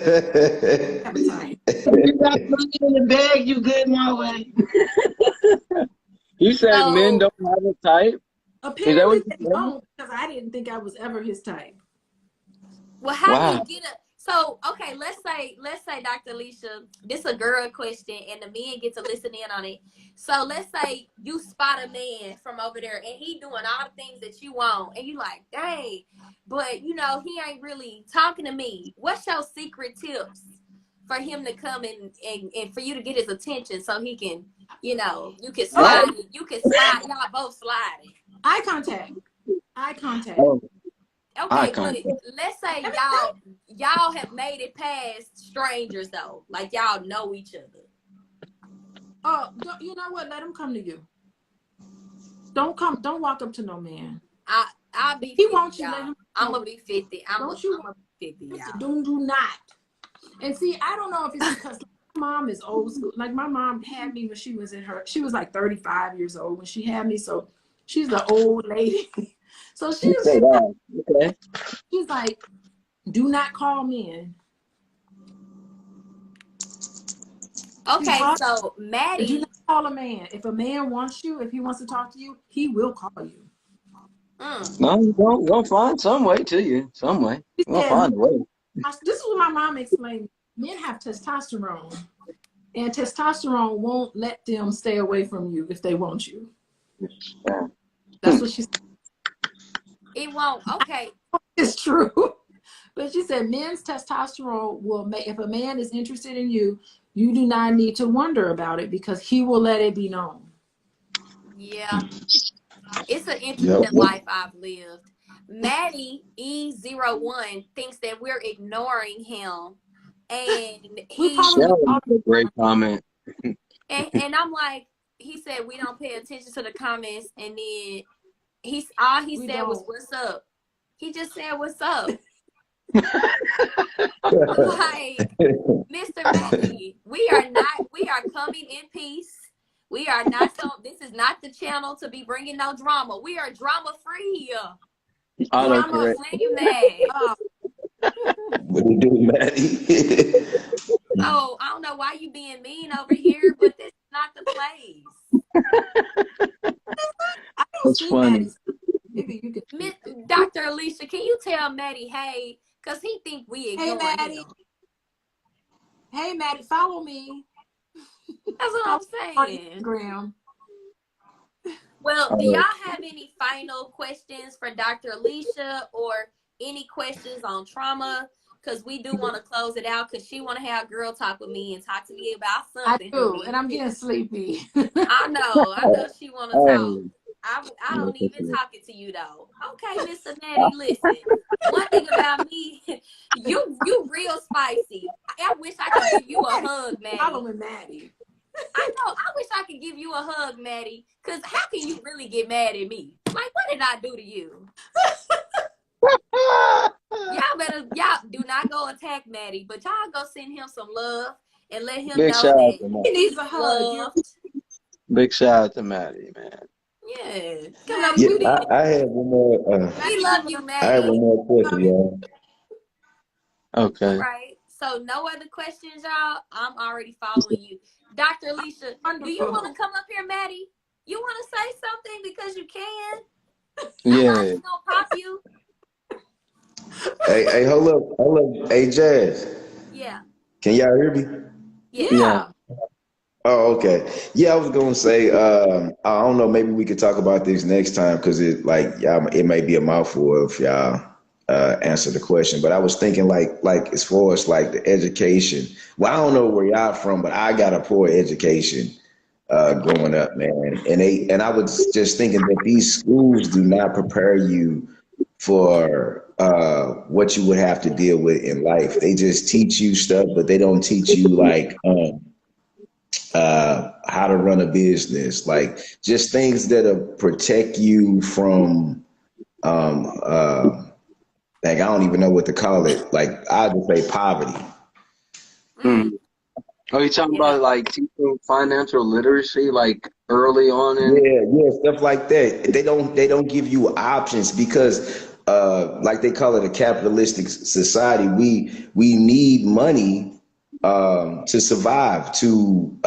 got money in the bag, you good my way. You said men don't have a type? Apparently, they don't, because I didn't think I was ever his type. Well, how do you get a? So, okay, let's say, Dr. Alicia, this is a girl question, and the men get to listen in on it. So, let's say you spot a man from over there, and he doing all the things that you want, and you like, dang, but you know he ain't really talking to me. What's your secret tips for him to come and for you to get his attention so he can, you know, you can slide, y'all both sliding. Eye contact. Oh. Okay, but let's say y'all have made it past strangers though, like y'all know each other. Oh, you know what? Let him come to you. Don't walk up to no man. I'll be. He 50, wants you. I'm gonna be 50. I'm gonna be 50. Do not. And see, I don't know if it's because my mom is old school. Like my mom had me when she was like 35 years old when she had me. So she's the old lady. So Okay. she's like, do not call men. Okay, so Do Maddie. not call a man. If a man wants you, if he wants to talk to you, he will call you. No, you're gonna find some way to you. Some way. She You're gonna said, find a way. this is what my mom explained. Men have testosterone, and testosterone won't let them stay away from you if they want you. Yeah. That's what she said. It won't. Okay. It's true. But she said men's testosterone will make, if a man is interested in you, you do not need to wonder about it because he will let it be known. Yeah. It's an interesting life I've lived. Maddie E01 thinks that we're ignoring him. And a great comment. And I'm like, he said we don't pay attention to the comments, and then all he said was what's up. He just said what's up. Like, Mr. Maddie, we are coming in peace. We are not this is not the channel to be bringing no drama. We are drama free. Autocorrect. What you do, Maddie? So I don't know why you being mean over here, but this is not the place. I don't see funny. Maddie. Maybe you could. Dr. Alicia, can you tell Maddie, hey, because he think we ignoring him. Hey, Maddie, follow me. That's what I'm saying. On Instagram. Well, do y'all have any final questions for Dr. Alicia or any questions on trauma? Because we do want to close it out because she want to have girl talk with me and talk to me about something. I do, and I'm getting sleepy. I know she want to talk. I don't even talk it to you though. Okay, Mr. Maddie, listen. One thing about me, you real spicy. I wish I could give you a hug, Maddie. Following Maddie. I know. I wish I could give you a hug, Maddie. Cause how can you really get mad at me? Like, what did I do to you? Y'all do not go attack Maddie, but y'all go send him some love and let him know that he needs a hug. Big shout out to Maddie, man. Yeah. I had one more. We love you, Maddie. I have one more question, y'all. Okay. All right. So no other questions, y'all. I'm already following you. Dr. Alicia, do you want to come up here, Maddie? You want to say something because you can? Yeah. I'm not gonna pop you. Hey, hold up. Hey, Jazz. Yeah. Can y'all hear me? Yeah. Oh, okay. Yeah, I was gonna say, I don't know, maybe we could talk about this next time because it may be a mouthful if y'all answer the question. But I was thinking like as far as like the education. Well, I don't know where y'all from, but I got a poor education growing up, man. And I was just thinking that these schools do not prepare you for what you would have to deal with in life. They just teach you stuff, but they don't teach you like how to run a business, like just things that'll protect you from like I don't even know what to call it. Like I just say poverty. Are you talking about like teaching financial literacy like early on Yeah, stuff like that. They don't give you options because like they call it a capitalistic society. We need money to survive, to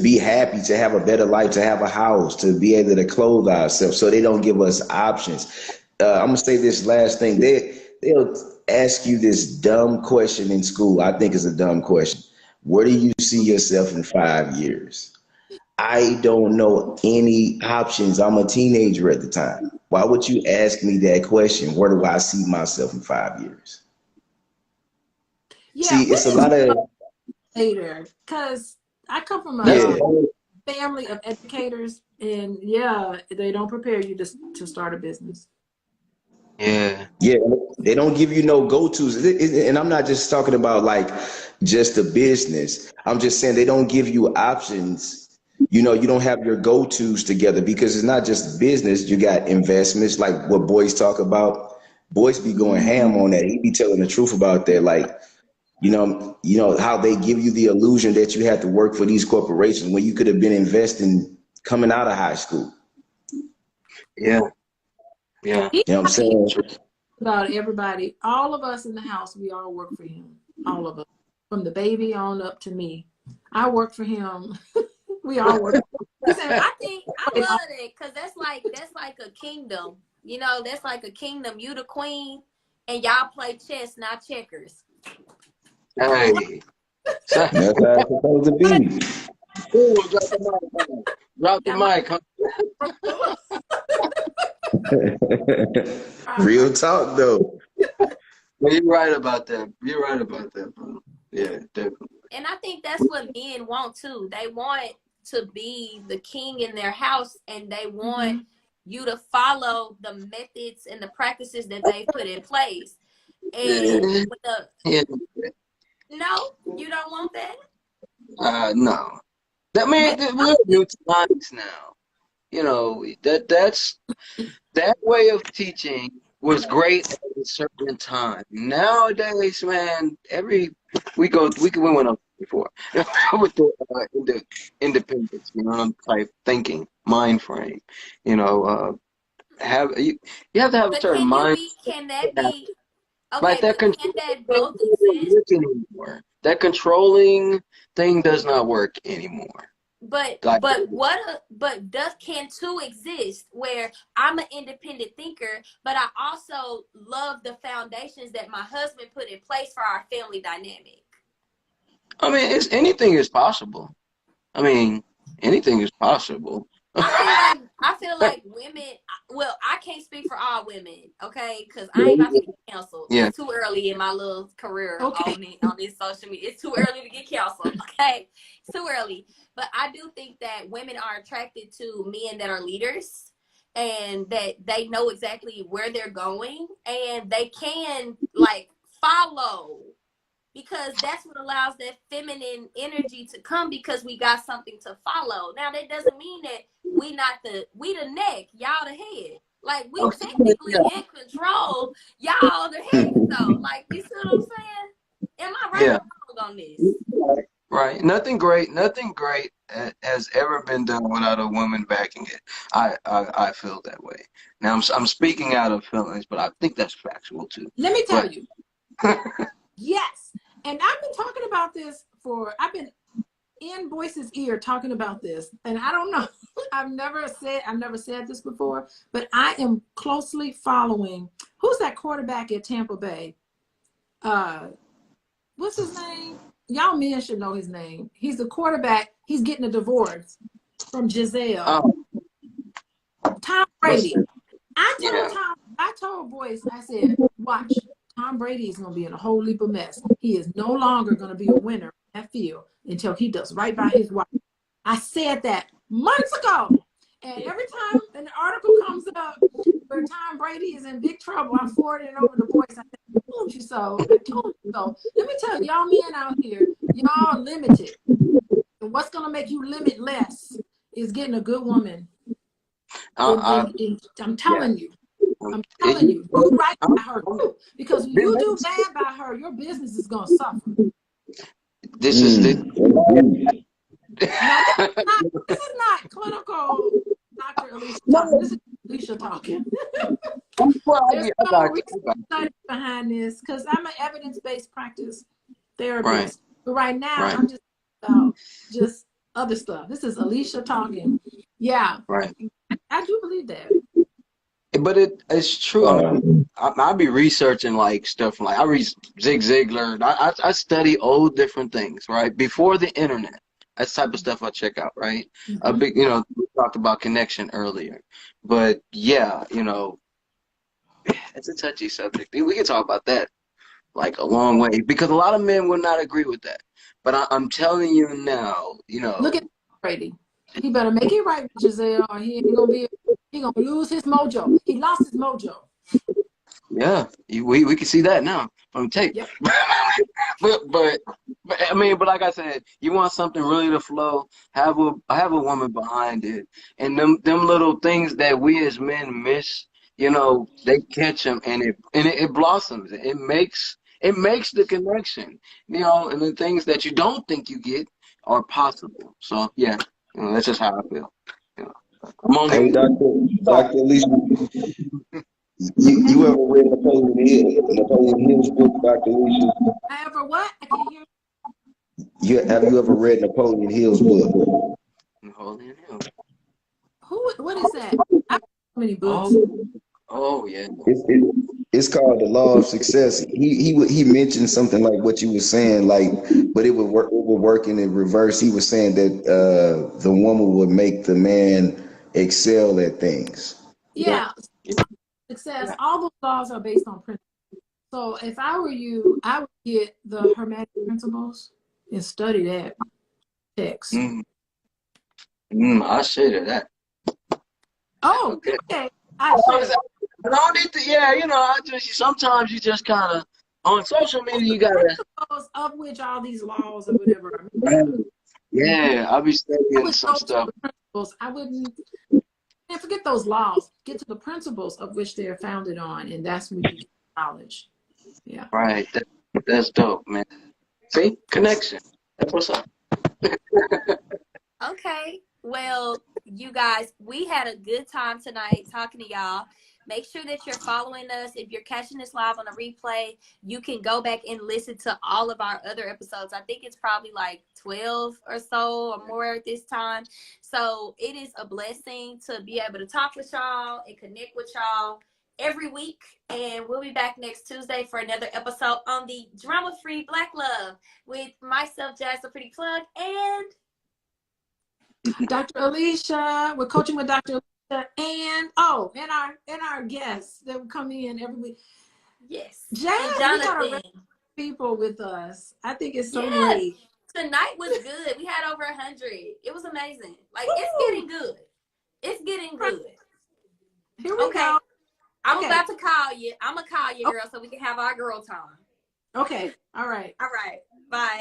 be happy, to have a better life, to have a house, to be able to clothe ourselves. So they don't give us options. I'm gonna say this last thing. They'll ask you this dumb question in school. I think it's a dumb question. Where do you see yourself in 5 years? I don't know any options. I'm a teenager at the time. Why would you ask me that question? Where do I see myself in 5 years? Yeah, see, it's a lot of later because I come from a family of educators, and they don't prepare you to start a business. Yeah, they don't give you no go-tos, and I'm not just talking about like just a business. I'm just saying they don't give you options. You don't have your go-tos together because it's not just business. You got investments, like what boys talk about. Boys be going ham on that. He be telling the truth about that. Like You know how they give you the illusion that you had to work for these corporations when you could have been investing coming out of high school. Yeah. Yeah. You know what I'm saying? About everybody, all of us in the house, we all work for him. All of us, from the baby on up to me. I work for him. We all work. I think I love it because that's like a kingdom. You know, that's like a kingdom. You the queen, and y'all play chess, not checkers. Hey. That's how it's supposed to be. Ooh, drop the mic. Real talk, though. Well, you're right about that. You're right about that, bro. Yeah, definitely. And I think that's what men want too. They want to be the king in their house, and they want you to follow the methods and the practices that they put in place. And with no, you don't want that? No. I mean, we're new times now. You know, that way of teaching was great at a certain time. Nowadays, man, we went up before with the independence, type thinking mind frame. You have to have a certain mind. Can that be? Okay, like that but can that both exist? Anymore. That controlling thing does not work anymore. But can two exist where I'm an independent thinker, but I also love the foundations that my husband put in place for our family dynamic? I mean, anything is possible. I mean, anything is possible. I feel like women. Well, I can't speak for all women, okay? Because I ain't about to get canceled. Yeah. It's too early in my little career on this social media. It's too early to get canceled, okay? It's too early. But I do think that women are attracted to men that are leaders and that they know exactly where they're going and they can follow, because that's what allows that feminine energy to come, because we got something to follow. Now that doesn't mean that we the neck, y'all the head. Like we technically in control, y'all the head though. Like, you see what I'm saying? Am I right or wrong on this? Right. Nothing great has ever been done without a woman backing it. I feel that way. Now I'm speaking out of feelings, but I think that's factual too. Let me tell you. Yes. And I've been talking about this I've been in Boyce's ear talking about this. And I don't know, I've never said this before, but I am closely following, who's that quarterback at Tampa Bay? What's his name? Y'all men should know his name. He's the quarterback. He's getting a divorce from Giselle. Tom Brady. I told Boyce, I said, watch. Tom Brady is going to be in a whole heap of mess. He is no longer going to be a winner in that field until he does right by his wife. I said that months ago. And every time an article comes up where Tom Brady is in big trouble, I'm forwarding it over to Boyce. I said, I told you so. I told you so. Let me tell y'all men out here, y'all limited. And what's going to make you limitless is getting a good woman. I'm telling you. I'm telling you, do right by her too. Because when you do bad by her, your business is going to suffer. This is not clinical Dr. Alicia talking. This is Alicia talking. There's no research behind this because I'm an evidence-based practice therapist. Right. But right now, I'm just about just other stuff. This is Alicia talking. Yeah. Right. I do believe that. But it's true. I'll be researching stuff I read Zig Ziglar. I study old different things, right? Before the internet. That's the type of stuff I check out, right? A big, we talked about connection earlier. But yeah, it's a touchy subject. We can talk about that a long way because a lot of men will not agree with that. But I'm telling you now, Look at Brady. He better make it right with Giselle, or he gonna lose his mojo. He lost his mojo. Yeah, we can see that now from tape. Yep. but I mean, but like I said, you want something really to flow, have a woman behind it, and them little things that we as men miss, they catch them and it blossoms. it makes the connection, you know, and the things that you don't think you get are possible. So yeah, you know, that's just how I feel. You know, I'm Hey, only Dr. Alicia, you ever read Napoleon Hill's book, Dr. Alicia? I ever what? I can't hear. Have you ever read Napoleon Hill's book? Napoleon Hill. Who? What is that? I have so many books. Oh yeah. It's called The Law of Success. He mentioned something like what you were saying, like, but it would work in reverse. He was saying that the woman would make the man excel at things. Yeah, success. All those laws are based on principles. So if I were you, I would get the Hermetic principles and study that text. I say to that. Oh, Okay. okay. I don't need to, yeah, you know, I just sometimes you just kind of on social media you gotta. Principles of which all these laws or whatever are made of. Yeah, I'll be studying some stuff. Principles. I wouldn't. And forget those laws. Get to the principles of which they are founded on, and that's when you get knowledge. Yeah. Right. That's dope, man. See? Connection. That's what's up. Okay. Well, you guys, we had a good time tonight talking to y'all. Make sure that you're following us. If you're catching this live on a replay, you can go back and listen to all of our other episodes. I think it's probably like 12 or so or more at this time. So it is a blessing to be able to talk with y'all and connect with y'all every week. And we'll be back next Tuesday for another episode on the Drama-Free Black Love with myself, Jazz the Pretty Plug, and Dr. Alicia. We're coaching with Dr. Alicia, and our guests that will come in every week. yes, Jazz, and we got a Jonathan. lot of people with us. I think it's so Yes. great. Tonight was good. We had over 100. It was amazing. Like, it's getting good. It's getting good. Here we Okay. go. I'm about to call you. I'm going to call you, girl, so we can have our girl time. Okay. All right. All right. Bye.